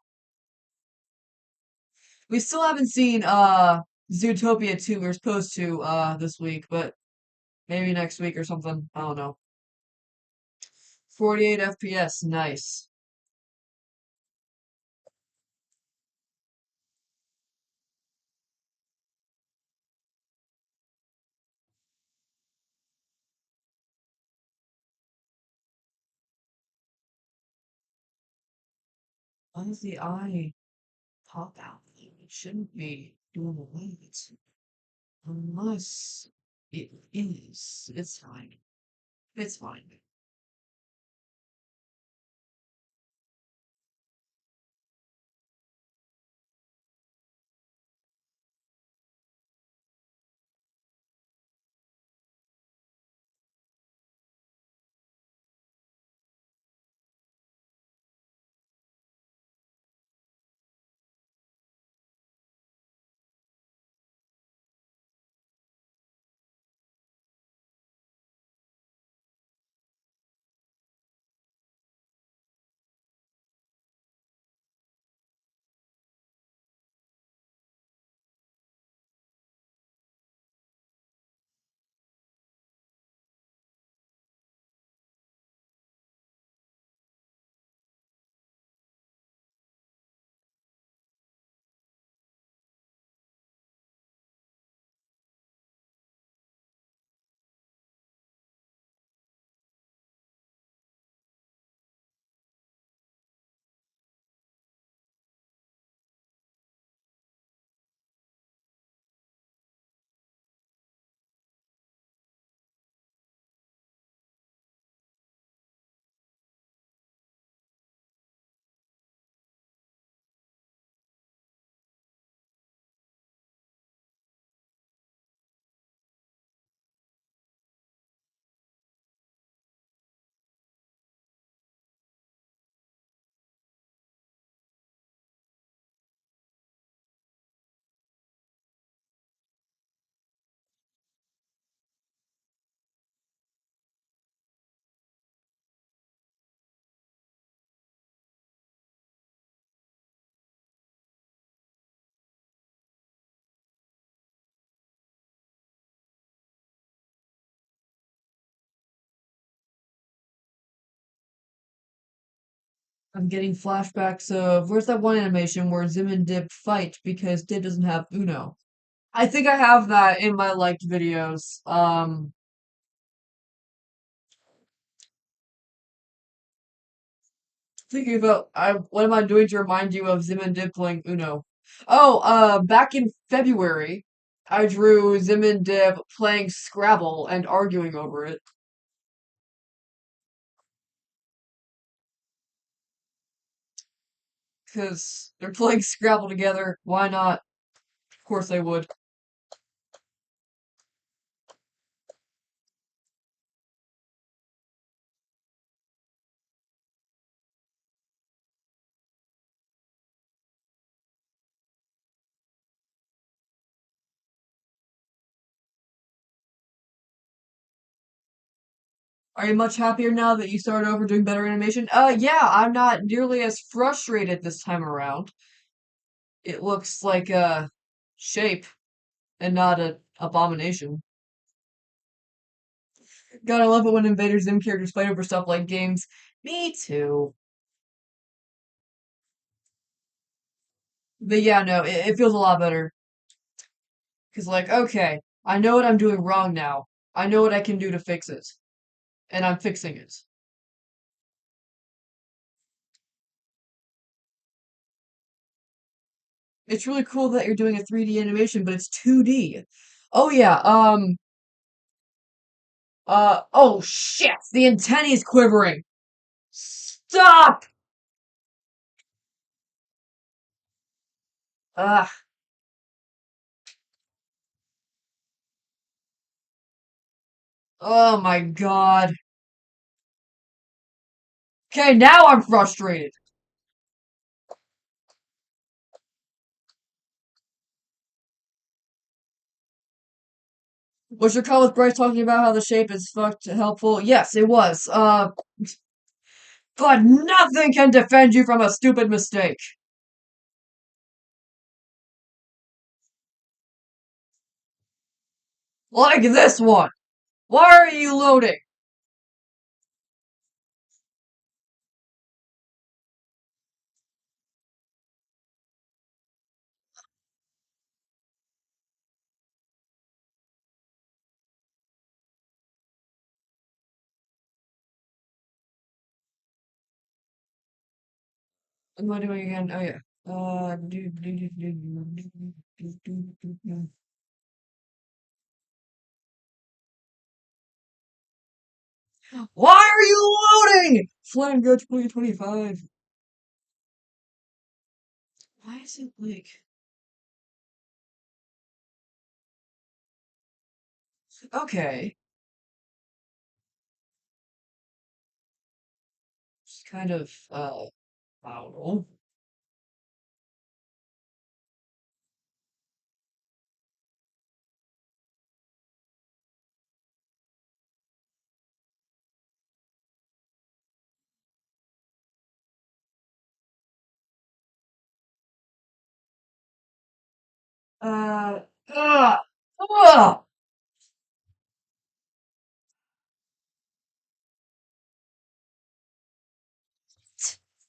[SPEAKER 1] We still haven't seen Zootopia 2. We're supposed to this week, but maybe next week or something. I don't know. 48 FPS. Nice. Why does the eye pop out? It shouldn't be doing that. Unless it is. It's fine. It's fine. I'm getting flashbacks of where's that one animation where Zim and Dib fight because Dib doesn't have Uno. I think I have that in my liked videos. Thinking about what am I doing to remind you of Zim and Dib playing Uno? Oh, back in February, I drew Zim and Dib playing Scrabble and arguing over it because they're playing Scrabble together. Why not? Of course they would. Are you much happier now that you started over doing better animation? Yeah, I'm not nearly as frustrated this time around. It looks like a shape and not a abomination. God, I love it when Invader Zim characters fight over stuff like games. Me too. But yeah, no, it feels a lot better. Cause like, okay, I know what I'm doing wrong now. I know what I can do to fix it. And I'm fixing it. It's really cool that you're doing a 3D animation, but it's 2D. Oh yeah, oh shit! The antennae's quivering! Stop! Ugh, oh my god. Okay, now I'm frustrated. Was your call with Bryce talking about how the shape is fucked helpful? Yes, it was. But nothing can defend you from a stupid mistake. Like this one. Why are you loading? What am I doing again? Oh yeah. Why are you loading? Flame Go 2025. Why is it like okay? It's kind of I don't know. Uh uh, uh,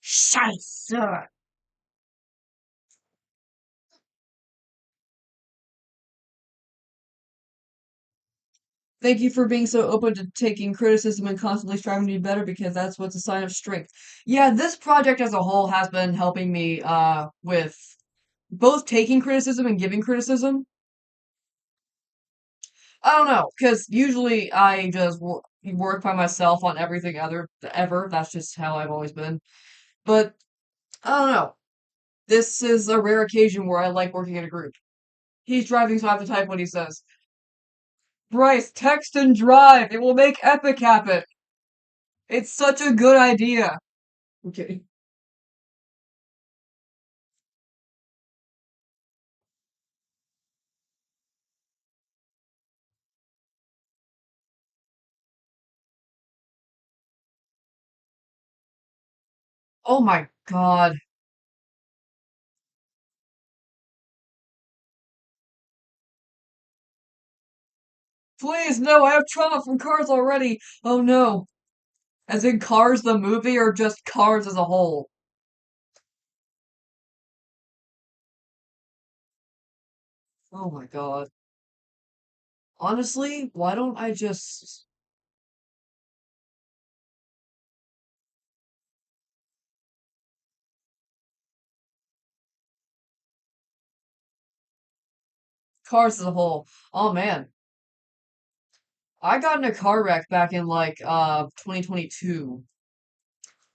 [SPEAKER 1] Scheiße. Thank you for being so open to taking criticism and constantly striving to be better because that's what's a sign of strength. Yeah, this project as a whole has been helping me with both taking criticism and giving criticism. I don't know, because usually I just work by myself on everything other ever. That's just how I've always been. But I don't know. This is a rare occasion where I like working in a group. He's driving, so I have to type what he says. Bryce, text and drive. It will make epic happen. It's such a good idea. Okay. Oh my God. Please, no, I have trauma from Cars already. Oh no. As in Cars the movie or just Cars as a whole? Oh my God. Honestly, why don't I just Cars as a whole? Oh man. I got in a car wreck back in like 2022.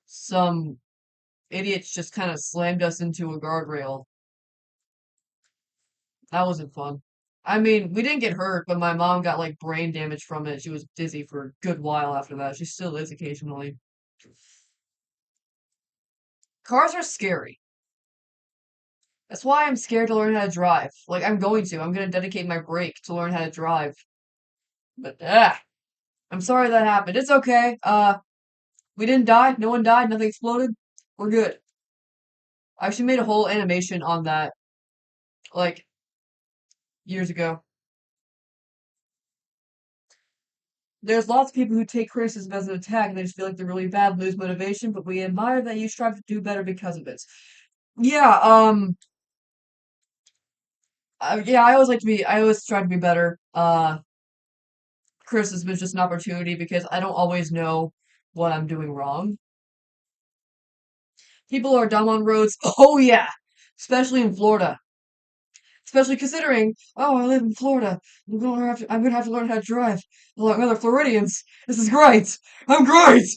[SPEAKER 1] Some idiots just kind of slammed us into a guardrail. That wasn't fun. I mean, we didn't get hurt, but my mom got like brain damage from it. She was dizzy for a good while after that. She still is occasionally. Cars are scary. That's why I'm scared to learn how to drive. Like I'm going to. I'm gonna dedicate my break to learn how to drive. But I'm sorry that happened. It's okay. We didn't die. No one died. Nothing exploded. We're good. I actually made a whole animation on that like years ago. There's lots of people who take criticism as an attack and they just feel like they're really bad, lose motivation, but we admire that you strive to do better because of it. Yeah, Yeah, I always try to be better. Criticism is just an opportunity because I don't always know what I'm doing wrong. People are dumb on roads. Oh yeah, especially in Florida. Especially considering, oh, I live in Florida. I'm gonna have to learn how to drive like other Floridians. This is great. I'm great.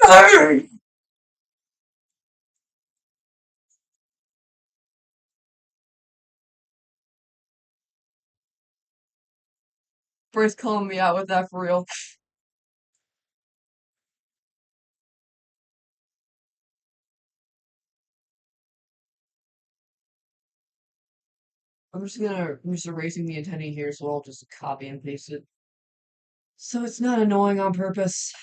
[SPEAKER 1] Hey! First calling me out with that for real. I'm just erasing the antennae here, so I'll just copy and paste it. So it's not annoying on purpose.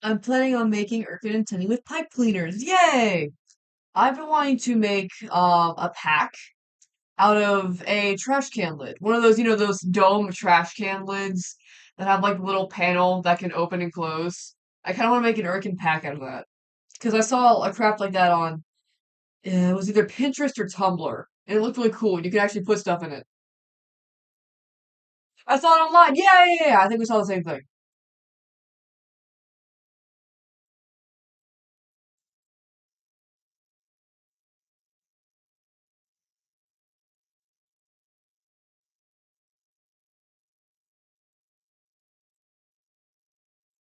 [SPEAKER 1] I'm planning on making Urkin and Tenny with pipe cleaners. Yay! I've been wanting to make a pack out of a trash can lid. One of those, those dome trash can lids that have like a little panel that can open and close. I kind of want to make an Urkin pack out of that because I saw a craft like that on it was either Pinterest or Tumblr, and it looked really cool. You could actually put stuff in it. I saw it online. Yeah, yeah, yeah. I think we saw the same thing.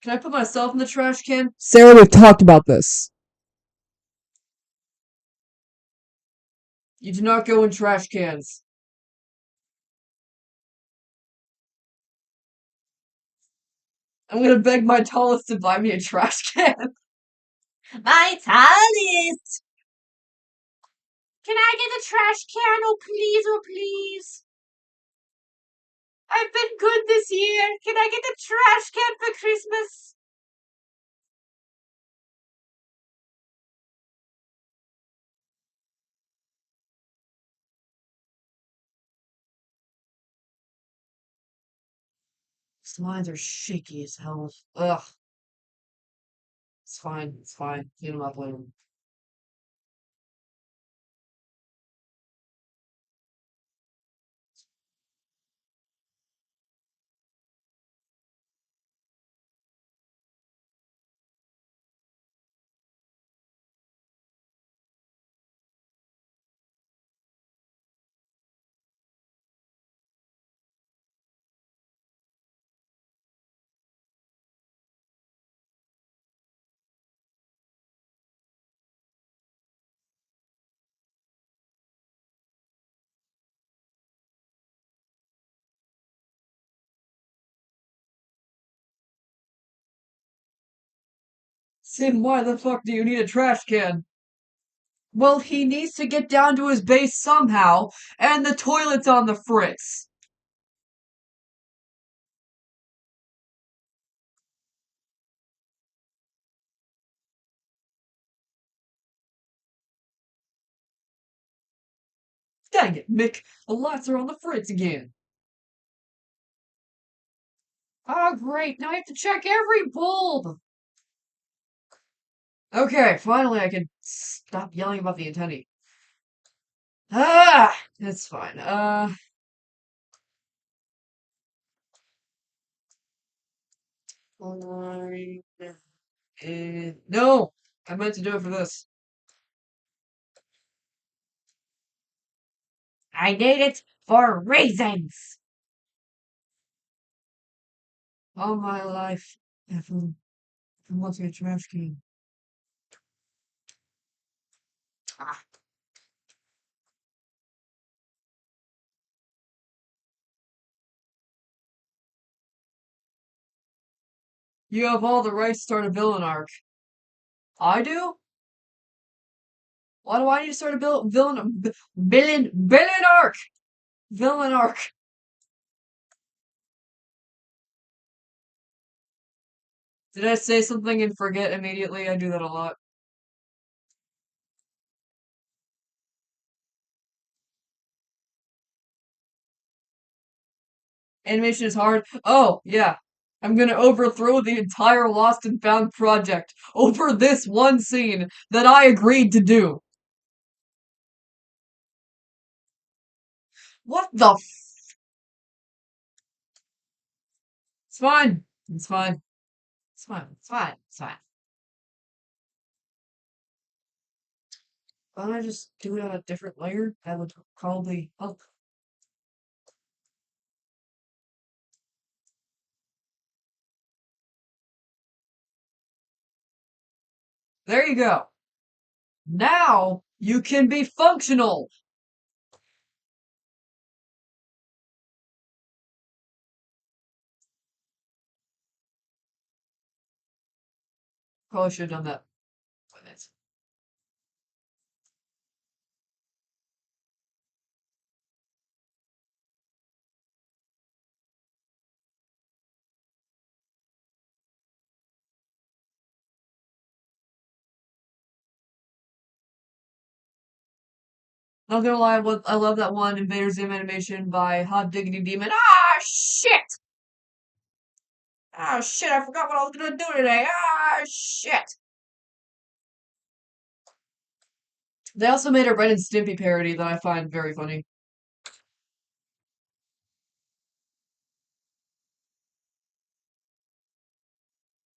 [SPEAKER 1] Can I put myself in the trash can? Sarah, we've talked about this. You do not go in trash cans. I'm gonna beg my tallest to buy me a trash can. My tallest! Can I get a trash can? Oh, please, oh, please. I've been good this year. Can I get a trash can for Christmas? These lines are shaky as hell. Ugh. It's fine. It's fine. Clean them up later. Sim, why the fuck do you need a trash can? Well, he needs to get down to his base somehow, and the toilet's on the fritz. Dang it, Mick. The lights are on the fritz again. Oh, great. Now I have to check every bulb. Okay, finally I can stop yelling about the antennae. Ah, it's fine. Fine. No, I meant to do it for this. I need it for reasons. All my life, if I'm watching a trash can. Ah. You have all the rights to start a villain arc. I do? Why do I need to start a villain arc? Villain arc. Did I say something and forget immediately? I do that a lot. Animation is hard. Oh, yeah. I'm gonna overthrow the entire Lost and Found project over this one scene that I agreed to do. What the It's fine. It's fine. It's fine. It's fine. It's fine. Why don't I just do it on a different layer? That would probably help. There you go. Now you can be functional. Probably should have done that with it. Not gonna lie, I love that one Invader ZIM animation by Hot Diggity Demon. Ah, shit! Ah, shit, I forgot what I was gonna do today. Ah, shit! They also made a Ren and Stimpy parody that I find very funny.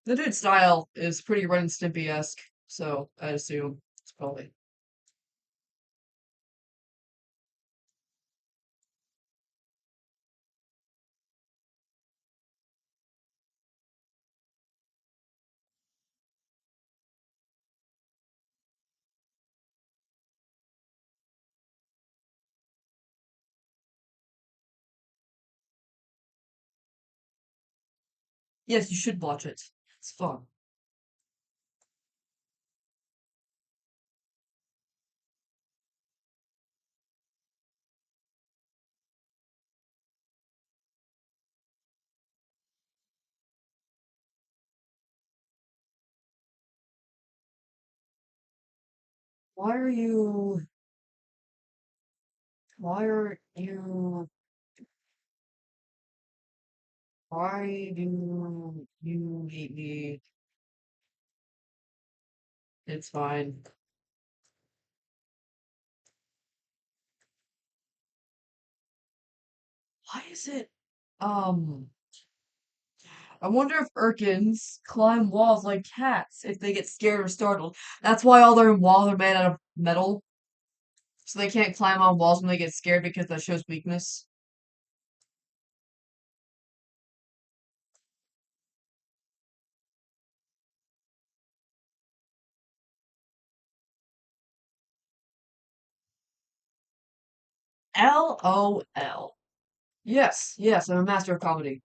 [SPEAKER 1] The dude's style is pretty Ren and Stimpy-esque, so I assume it's probably. Yes, you should watch it. It's fun. Why are you? Why are you? Why do you hate me? It's fine. Why is it? Um, I wonder if Urkins climb walls like cats if they get scared or startled. That's why all their walls are made out of metal, so they can't climb on walls when they get scared because that shows weakness. LOL. Yes, yes, I'm a master of comedy.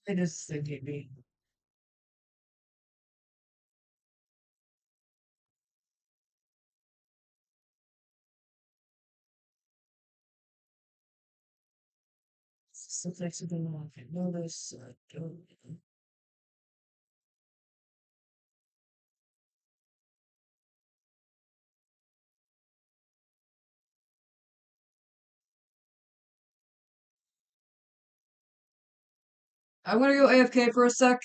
[SPEAKER 1] I just think it'd be. Something I didn't notice. Don't. I'm gonna go AFK for a sec.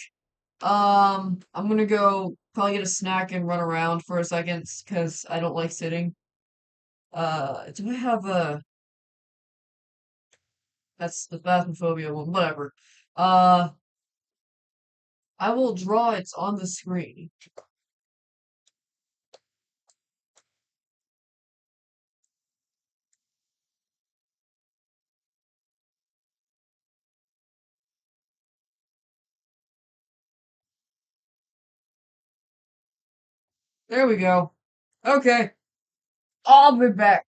[SPEAKER 1] I'm gonna go probably get a snack and run around for a second because I don't like sitting. Do I have a? That's the phasmophobia one. Whatever. Uh, I will draw it on the screen. There we go. Okay, I'll be back.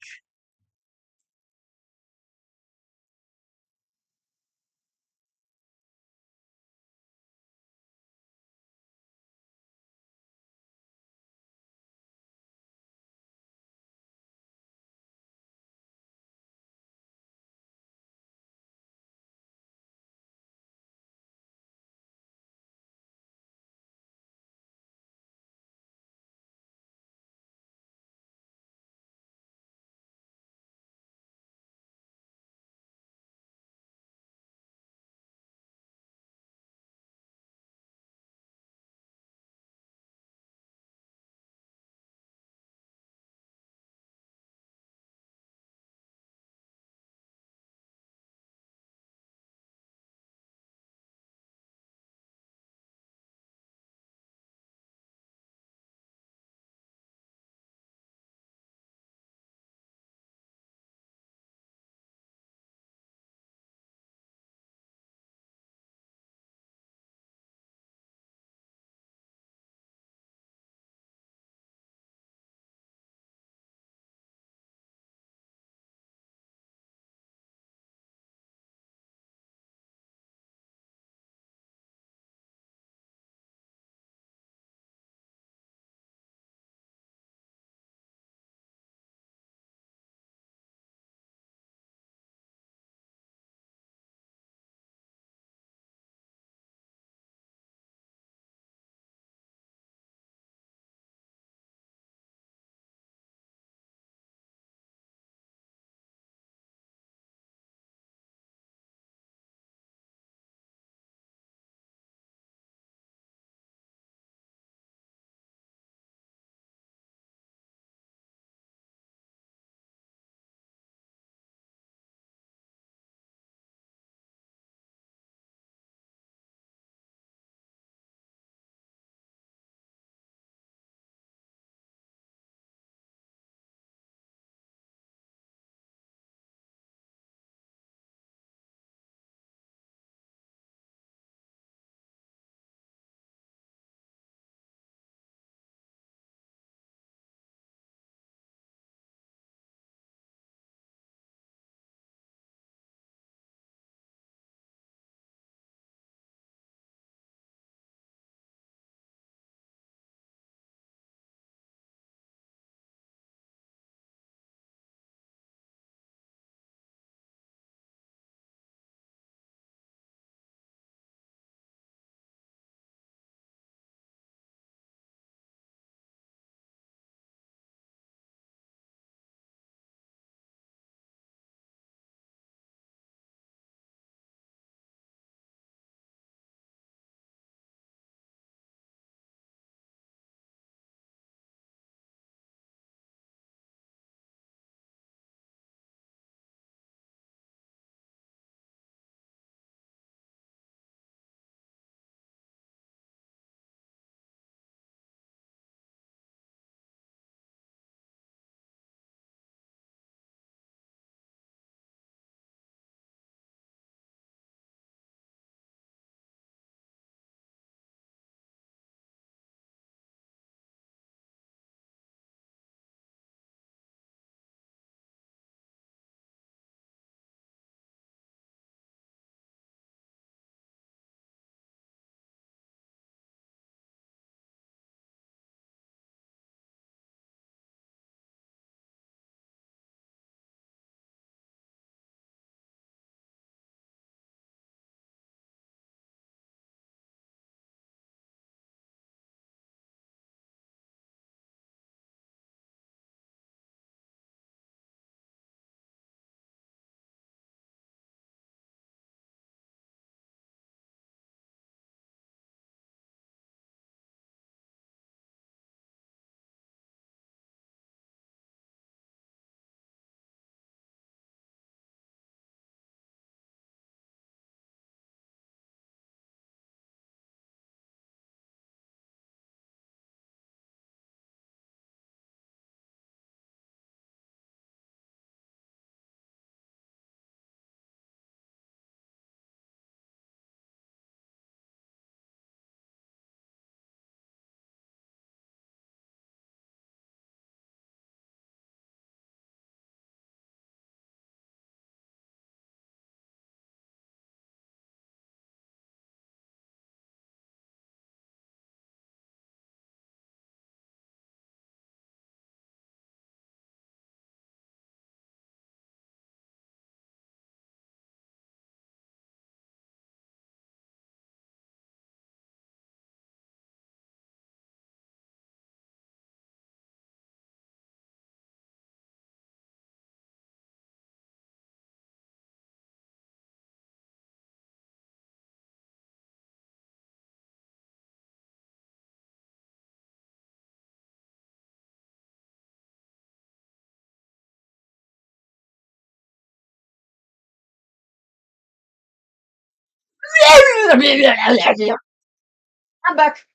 [SPEAKER 1] I'm back.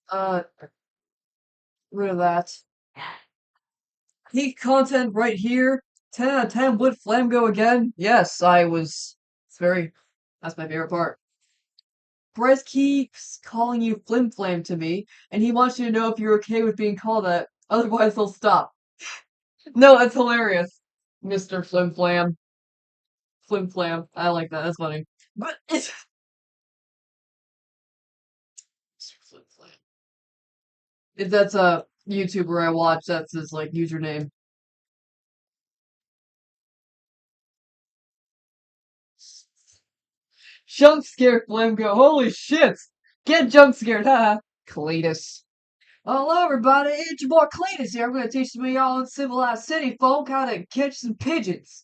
[SPEAKER 1] Uh, rid of that. Peak content right here. 10 out of 10. Would Flam go again? Yes, I was. It's very. That's my favorite part. Bryce keeps calling you Flim Flam to me, and he wants you to know if you're okay with being called that. Otherwise, he'll stop. No, that's hilarious. Mr. Flim Flam. Flim Flam. I like that. That's funny. But it's. Mr. Flim Flam. If that's a YouTuber I watch, that's his, like, username. Jump scared Flamgo. Holy shit! Get jump scared, haha. Cletus. Hello, everybody. It's your boy Cletus here. I'm going to teach some of y'all in civilized city folk how to catch some pigeons.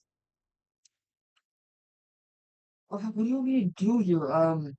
[SPEAKER 1] What do you want me to do here?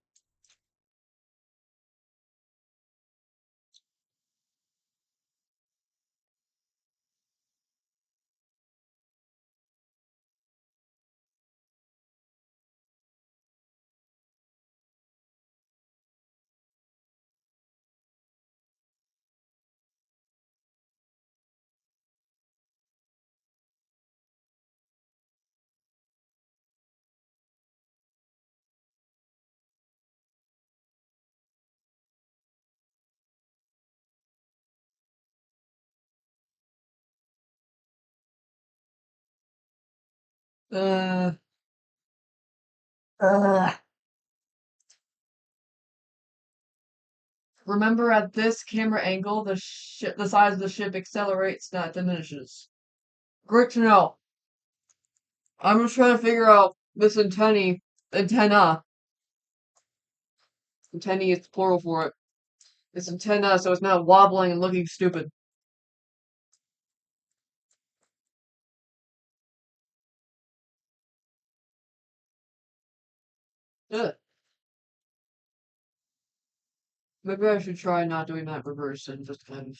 [SPEAKER 1] Uh, uh. Remember, at this camera angle, the size of the ship accelerates, not diminishes. Great to know. I'm just trying to figure out this antenna. Antennae is the plural for it. This antenna, so it's not wobbling and looking stupid. Ugh. Maybe I should try not doing that reverse and just kind of.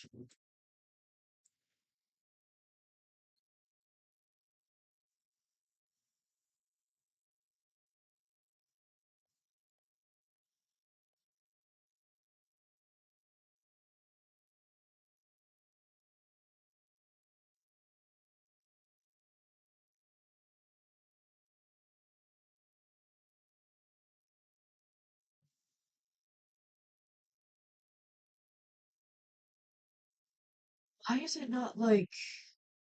[SPEAKER 1] Why is it not like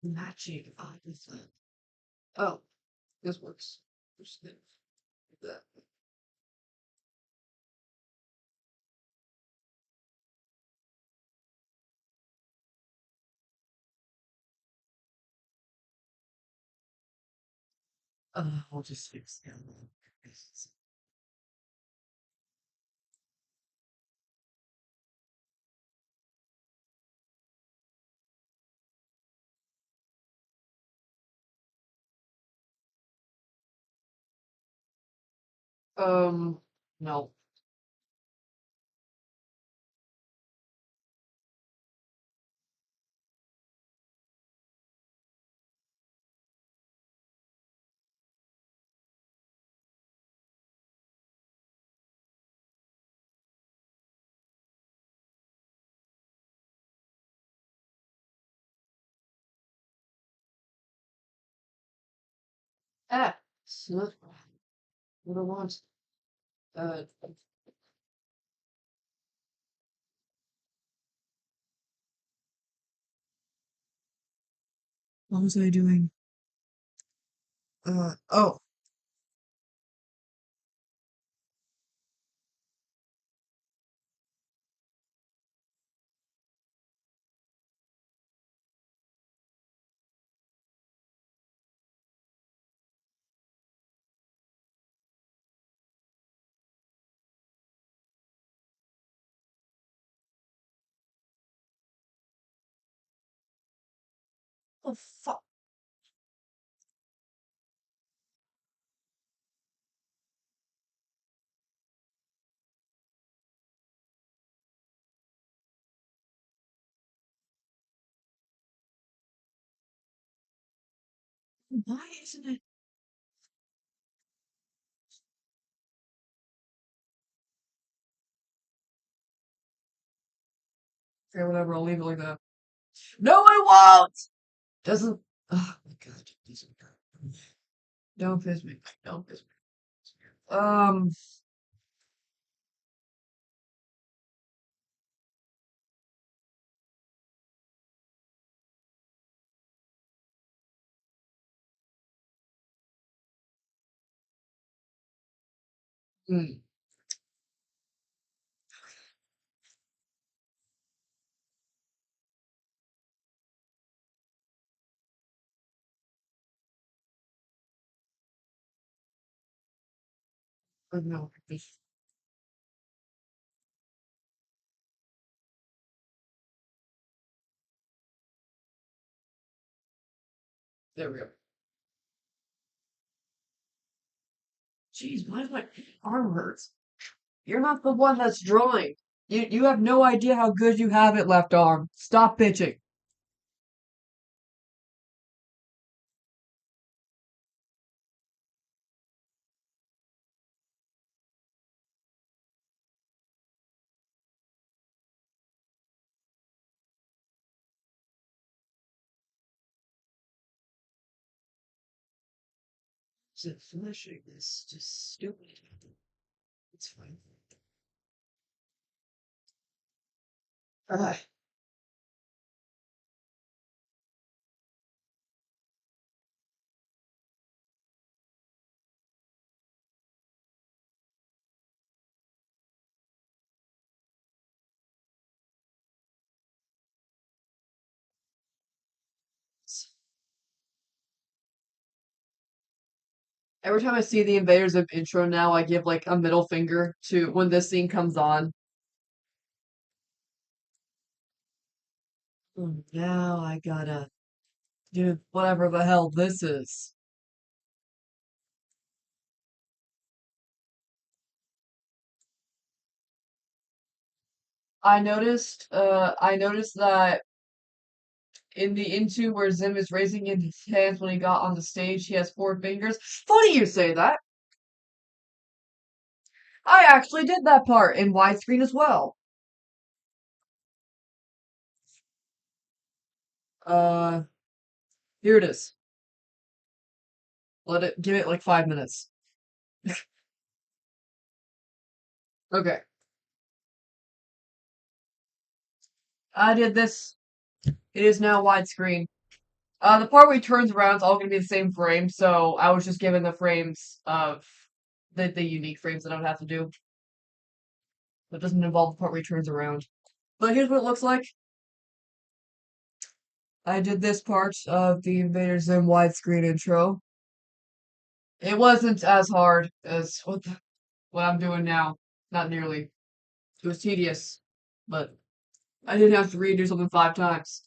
[SPEAKER 1] matching on with that? Oh, this works. Just like that. I'll just fix that. No. Ah, it's not what I want. Uh, what was I doing? Oh. Oh, fuck. Why isn't it? Okay, whatever, I'll leave it like that. No, I won't! Doesn't. Oh my god, it doesn't. Don't piss me. Don't piss me. Hmm. Oh, no. There we go. Jeez, why does my arm hurts? You're not the one that's drawing. You have no idea how good you have it, left arm. Stop bitching. Is it flashing? This just stupid. It's fine. Ah, every time I see the Invaders of intro now, I give like a middle finger to when this scene comes on. Now I gotta do whatever the hell this is. I noticed that in the into where Zim is raising in his hands when he got on the stage, he has four fingers. Funny you say that. I actually did that part in widescreen as well. Uh, Here it is. Give it like 5 minutes. Okay. I did this. It is now widescreen. The part where he turns around is all gonna be the same frame, so I was just given the frames of the unique frames that I would have to do. That doesn't involve the part where he turns around. But here's what it looks like. I did this part of the Invader Zim widescreen intro. It wasn't as hard as what I'm doing now. Not nearly. It was tedious, but I didn't have to redo something 5 times.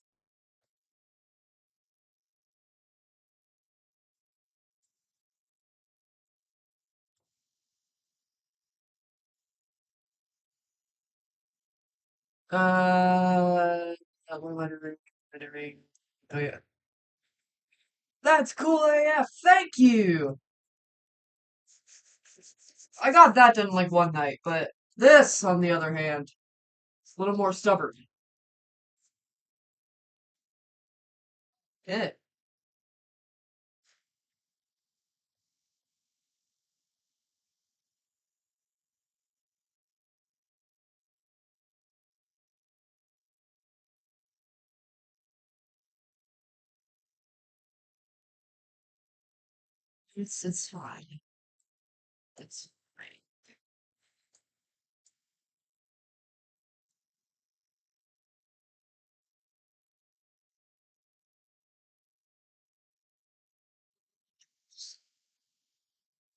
[SPEAKER 1] What am I doing? What am I doing? Oh yeah. That's cool AF. Thank you. I got that done in like one night, but this, on the other hand, is a little more stubborn. Yeah. It's fine. It's fine.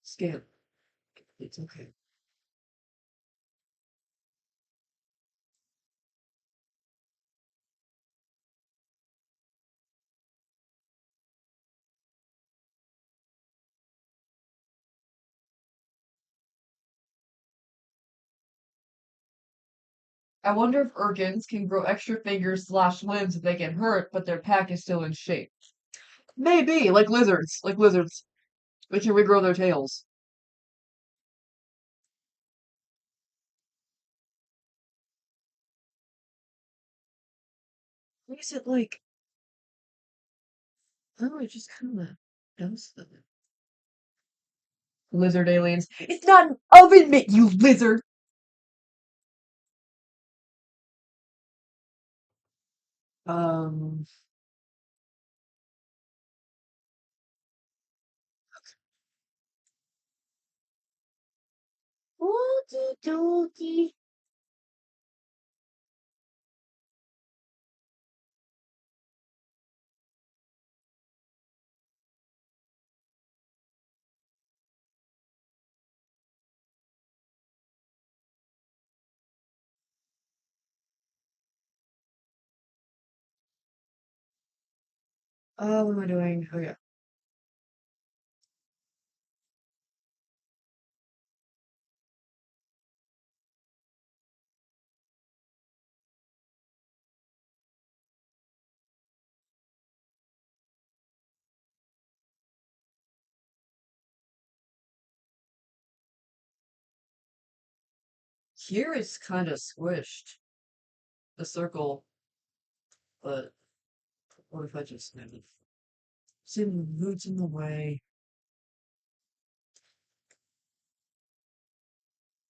[SPEAKER 1] Scan. It's okay. I wonder if Urgans can grow extra fingers slash limbs if they get hurt, but their pack is still in shape. Maybe, like lizards. Like lizards. They can regrow their tails. What is it like? Oh, it just kind of does that. Lizard aliens. It's not an oven mitt, you lizard! Um, Okie dokie. What am I doing? Oh yeah. Here it's kind of squished. The circle, but what if I just move? Sim roots in the way.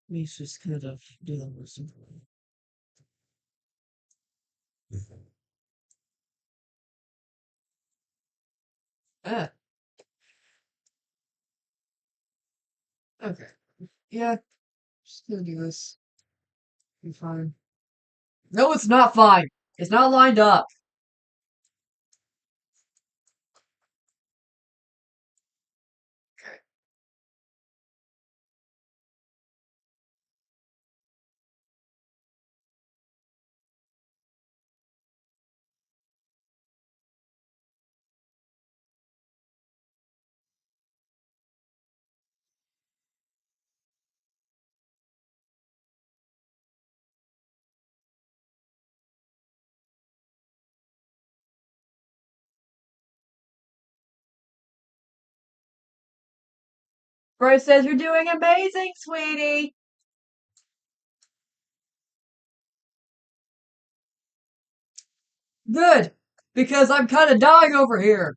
[SPEAKER 1] Let me just kind of do that more simple. Ah, okay. Yeah, just gonna do this. Be fine. No, it's not fine. It's not lined up. Okay. Bryce says you're doing amazing, sweetie. Good, because I'm kind of dying over here.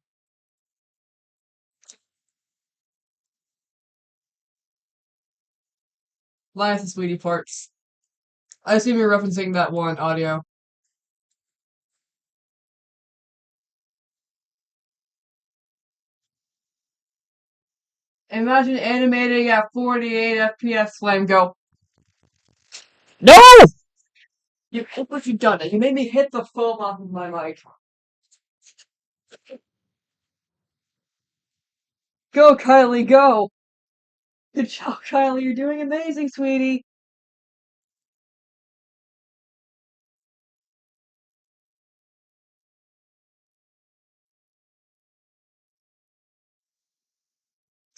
[SPEAKER 1] Linus and sweetie parts. I assume you're referencing that one audio. Imagine animating at 48 FPS flame go. No! Look what you've done. You made me hit the foam off of my mic. Go, Kylie, go! Good job, Kylie. You're doing amazing, sweetie.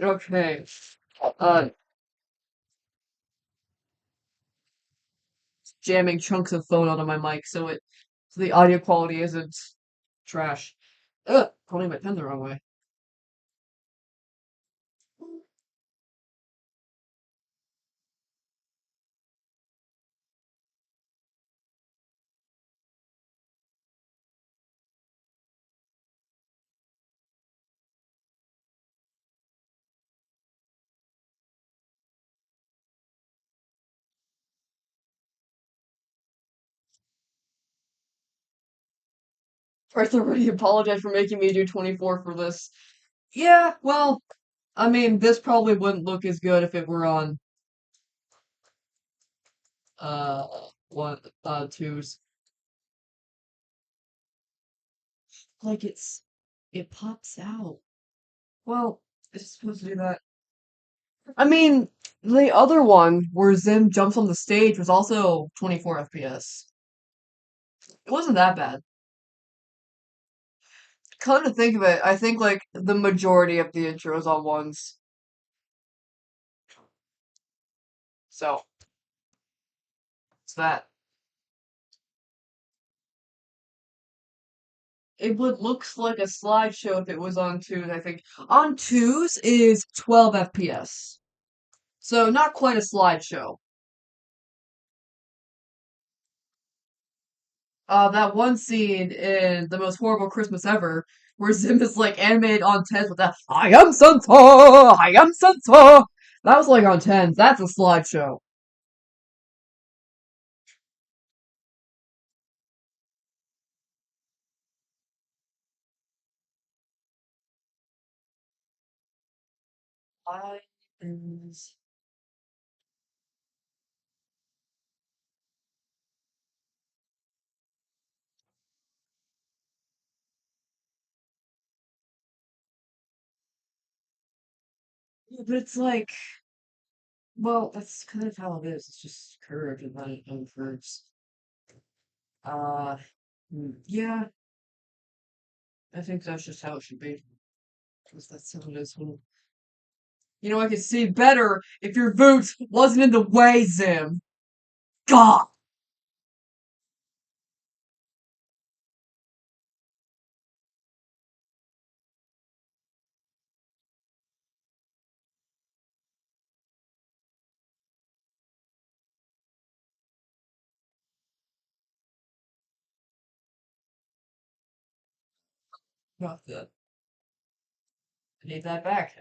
[SPEAKER 1] Okay. Uh, Jamming chunks of phone onto my mic so the audio quality isn't trash. Ugh, holding my pen the wrong way. First, I already apologize for making me do 24 for this. Yeah, well, I mean, this probably wouldn't look as good if it were on uh one twos. Like it pops out. Well, it's supposed to do that. I mean, the other one where Zim jumps on the stage was also 24 FPS. It wasn't that bad. Come to think of it, I think like the majority of the intro is on ones. So it's that. It would looks like a slideshow if it was on twos, I think. On twos is 12 FPS. So not quite a slideshow. That one scene in The Most Horrible Christmas Ever, where Zim is like animated on tens with that I am Santa! I am Santa! That was like on tens. That's a slideshow. I is yeah, but it's like well, that's kind of how it is. It's just curved and then it uncurves. Uh yeah, I think that's just how it should be. Because that's how it is. You know, I could see better if your boot wasn't in the way, Zim. God! Not that. I need that back.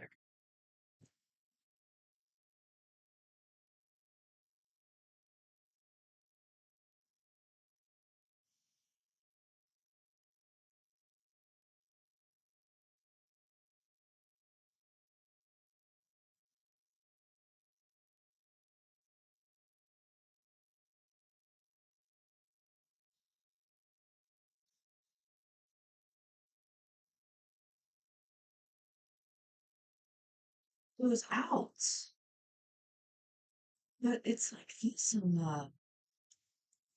[SPEAKER 1] It was out. But it's like this on the.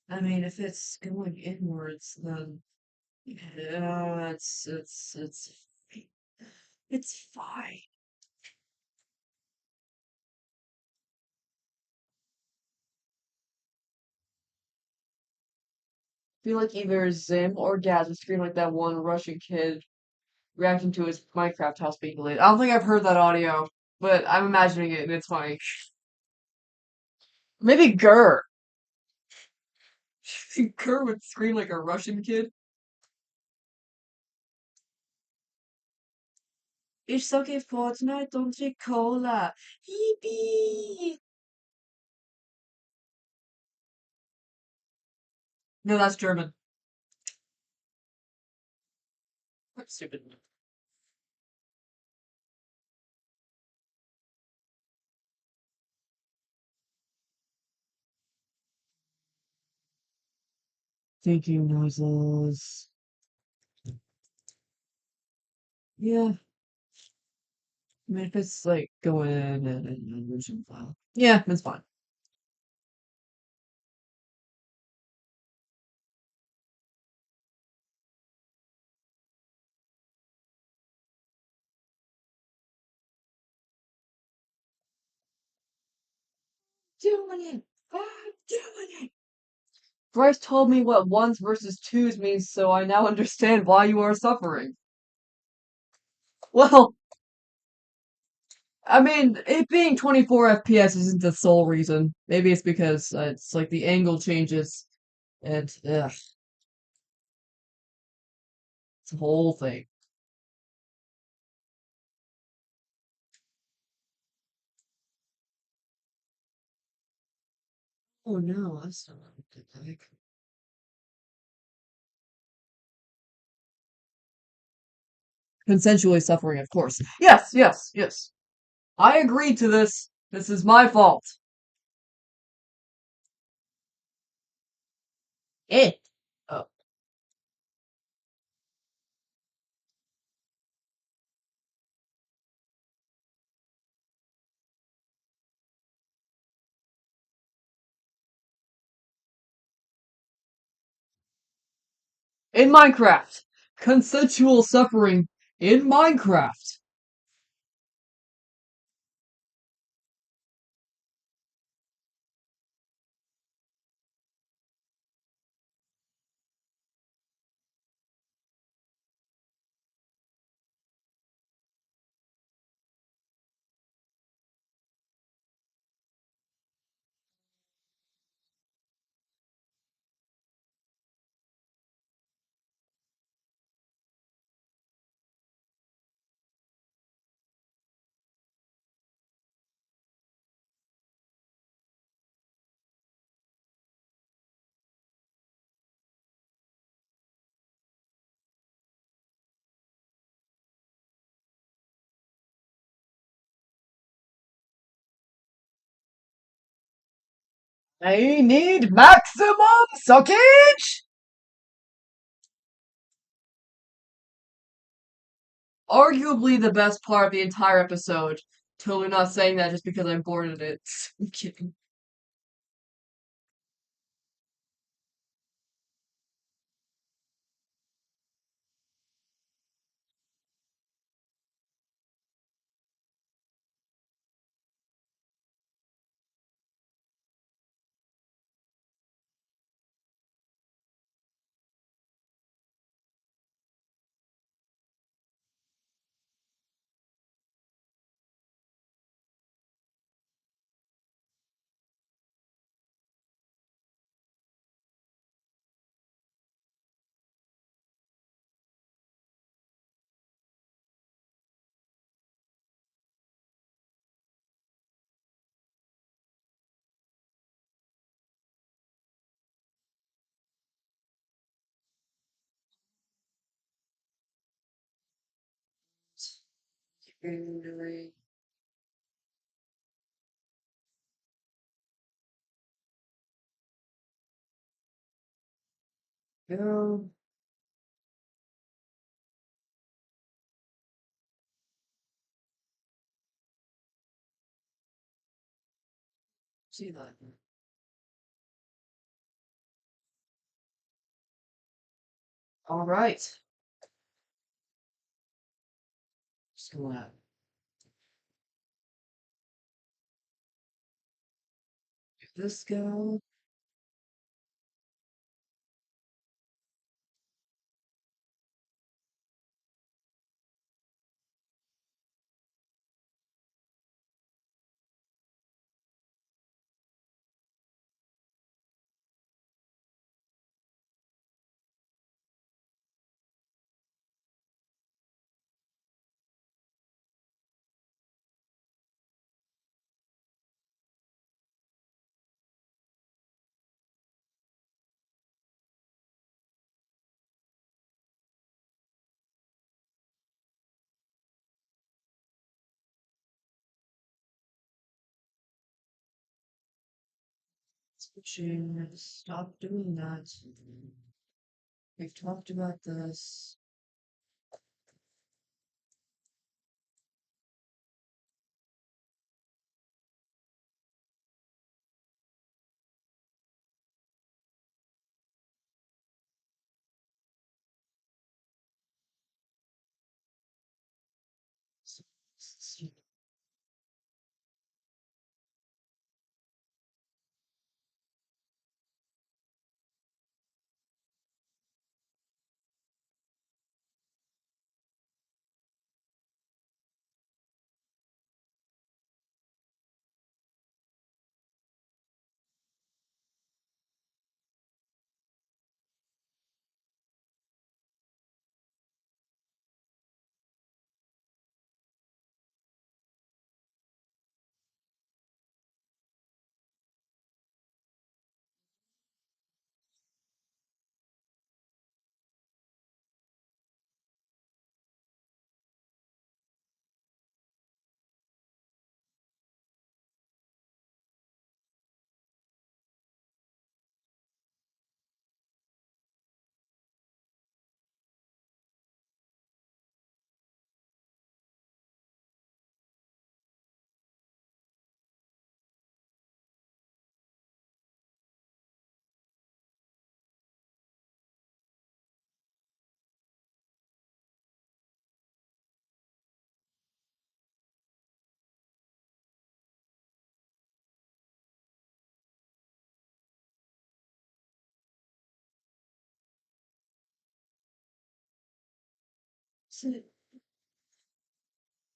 [SPEAKER 1] I mean, if it's going inwards, then yeah, it's fine. I feel like either Zim or Gaz would scream like that one Russian kid reacting to his Minecraft house being delayed. I don't think I've heard that audio, but I'm imagining it and it's funny. Maybe Gurr. Gurr would scream like a Russian kid. Ich zocke Fortnite und trinke Cola. Yippee! No, that's German. Stupid. Thinking noises. Yeah. I mean, if it's like going in and an illusion file. Yeah, it's fine. Doing it! I'm doing it! Bryce told me what ones versus twos means, so I now understand why you are suffering. Well, I mean, it being 24 FPS isn't the sole reason. Maybe it's because it's like the angle changes, and ugh, it's a whole thing. Oh no, that's not what I did like. Consensually suffering, of course. Yes, yes, yes. I agreed to this. This is my fault. Eh. Oh. In Minecraft. Consensual suffering in Minecraft. I need maximum suckage! Arguably the best part of the entire episode. Totally not saying that just because I'm bored of it. I'm kidding. Go. See that. Alright. Just gonna give this go. Switching. Stop doing that. We've talked about this. Sit.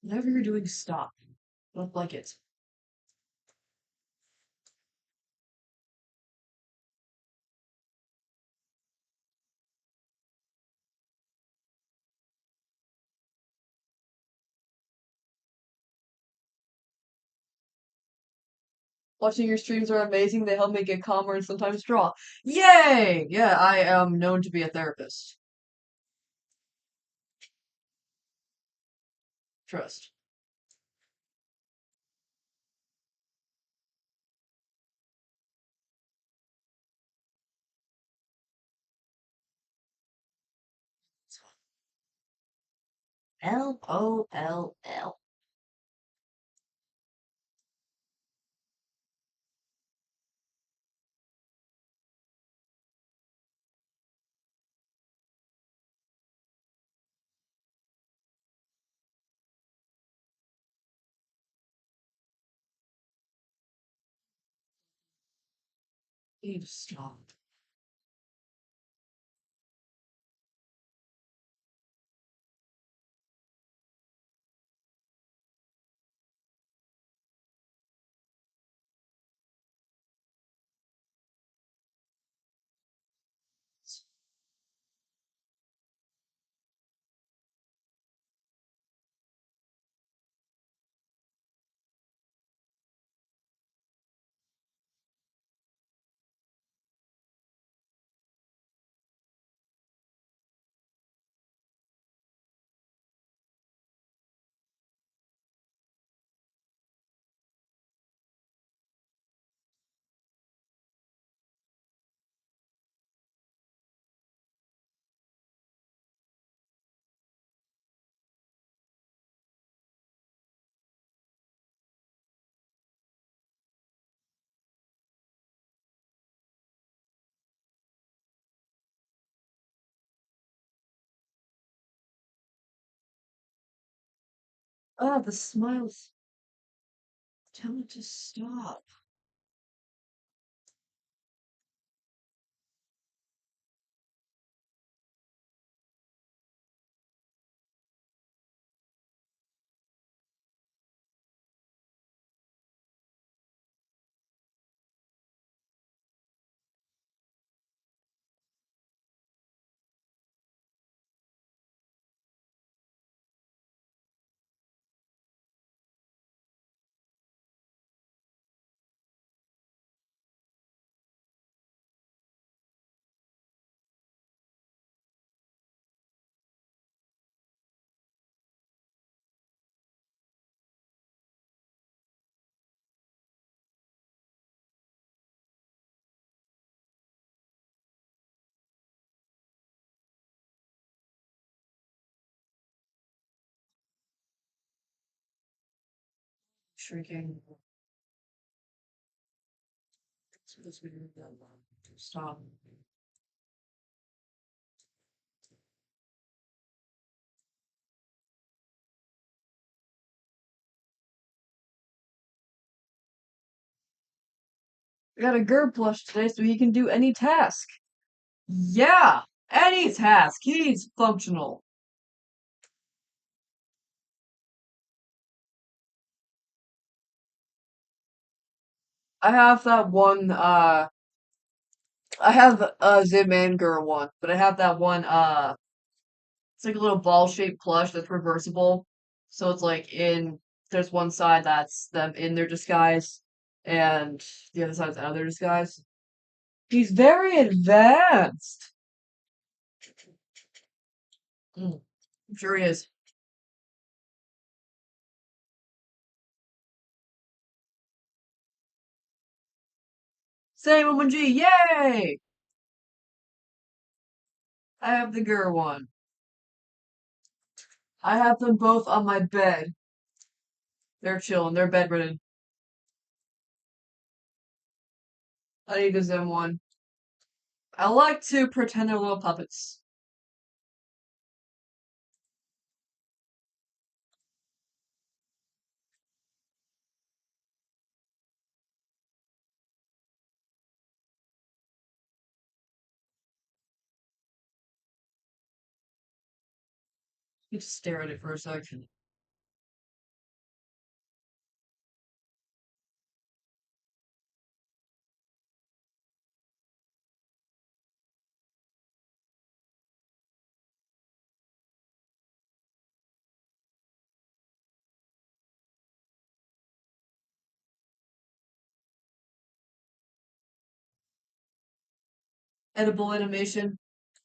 [SPEAKER 1] Whatever you're doing, stop. Don't like it. Watching your streams are amazing. They help me get calmer and sometimes draw. Yay! Yeah, I am known to be a therapist. Trust. LOLL. Need to stop. Ah, the smiles. Tell it to stop. Shrieking. Stop. I got a GURB plush today so he can do any task. Yeah, any task. He's functional. I have that one, I have a ZIM and GURB one, but I have that one, it's like a little ball-shaped plush that's reversible. So it's like there's one side that's them in their disguise, and the other side's out of their disguise. He's very advanced. Mm, I'm sure he is. Same Woman G, yay! I have the GURB one. I have them both on my bed. They're chilling, they're bedridden. I need a Zim one. I like to pretend they're little puppets. You just stare at it for a second. Edible animation.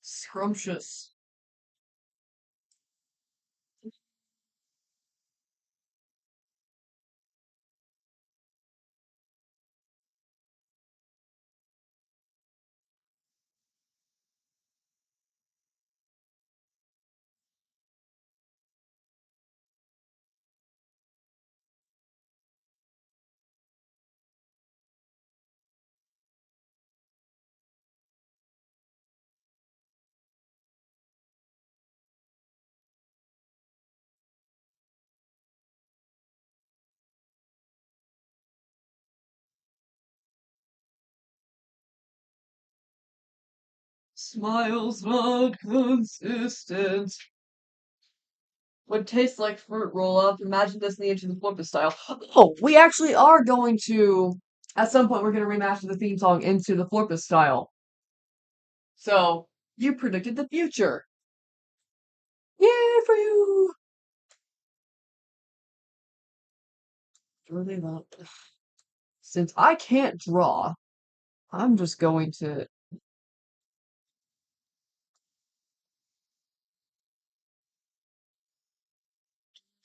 [SPEAKER 1] Scrumptious. Smiles not consistent. Would taste like fruit roll up. Imagine this in the Into the Flipper style. Oh, we actually are going to, at some point, we're going to remaster the theme song into the Flipper style. So, you predicted the future. Yay for you! Really love. Since I can't draw, I'm just going to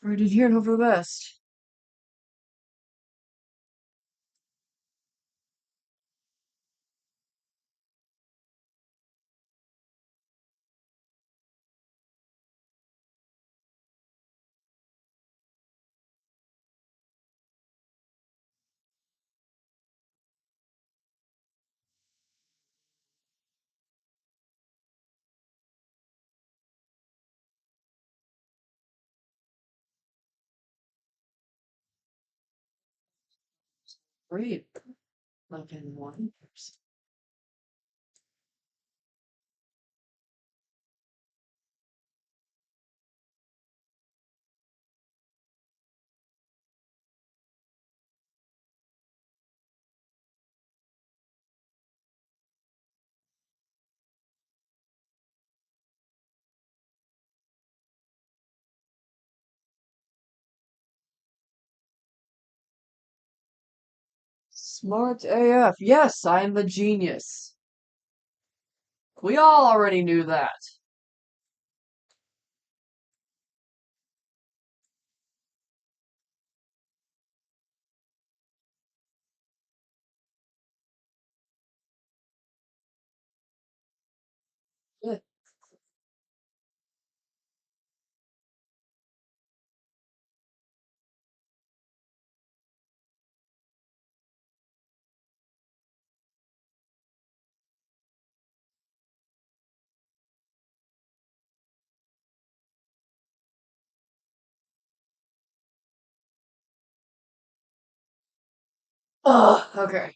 [SPEAKER 1] read it here and hope for the best. Great. Like in one. Smart AF. Yes, I am a genius. We all already knew that. Yeah. Ugh, okay.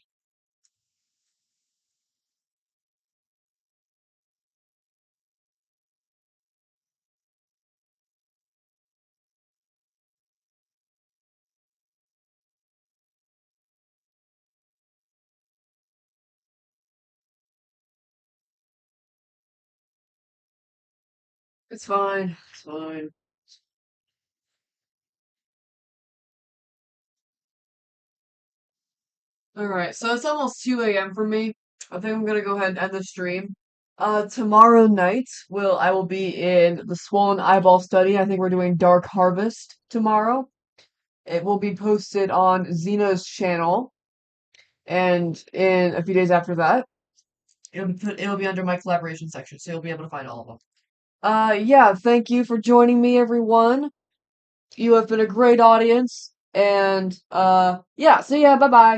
[SPEAKER 1] It's fine. It's fine. Alright, so it's almost 2 a.m. for me. I think I'm gonna go ahead and end the stream. Tomorrow night I will be in the Swollen Eyeball Study. I think we're doing Dark Harvest tomorrow. It will be posted on Xeno's channel, and in a few days after that, it'll be under my collaboration section, so you'll be able to find all of them. Yeah, thank you for joining me, everyone. You have been a great audience, and yeah, see ya, bye bye.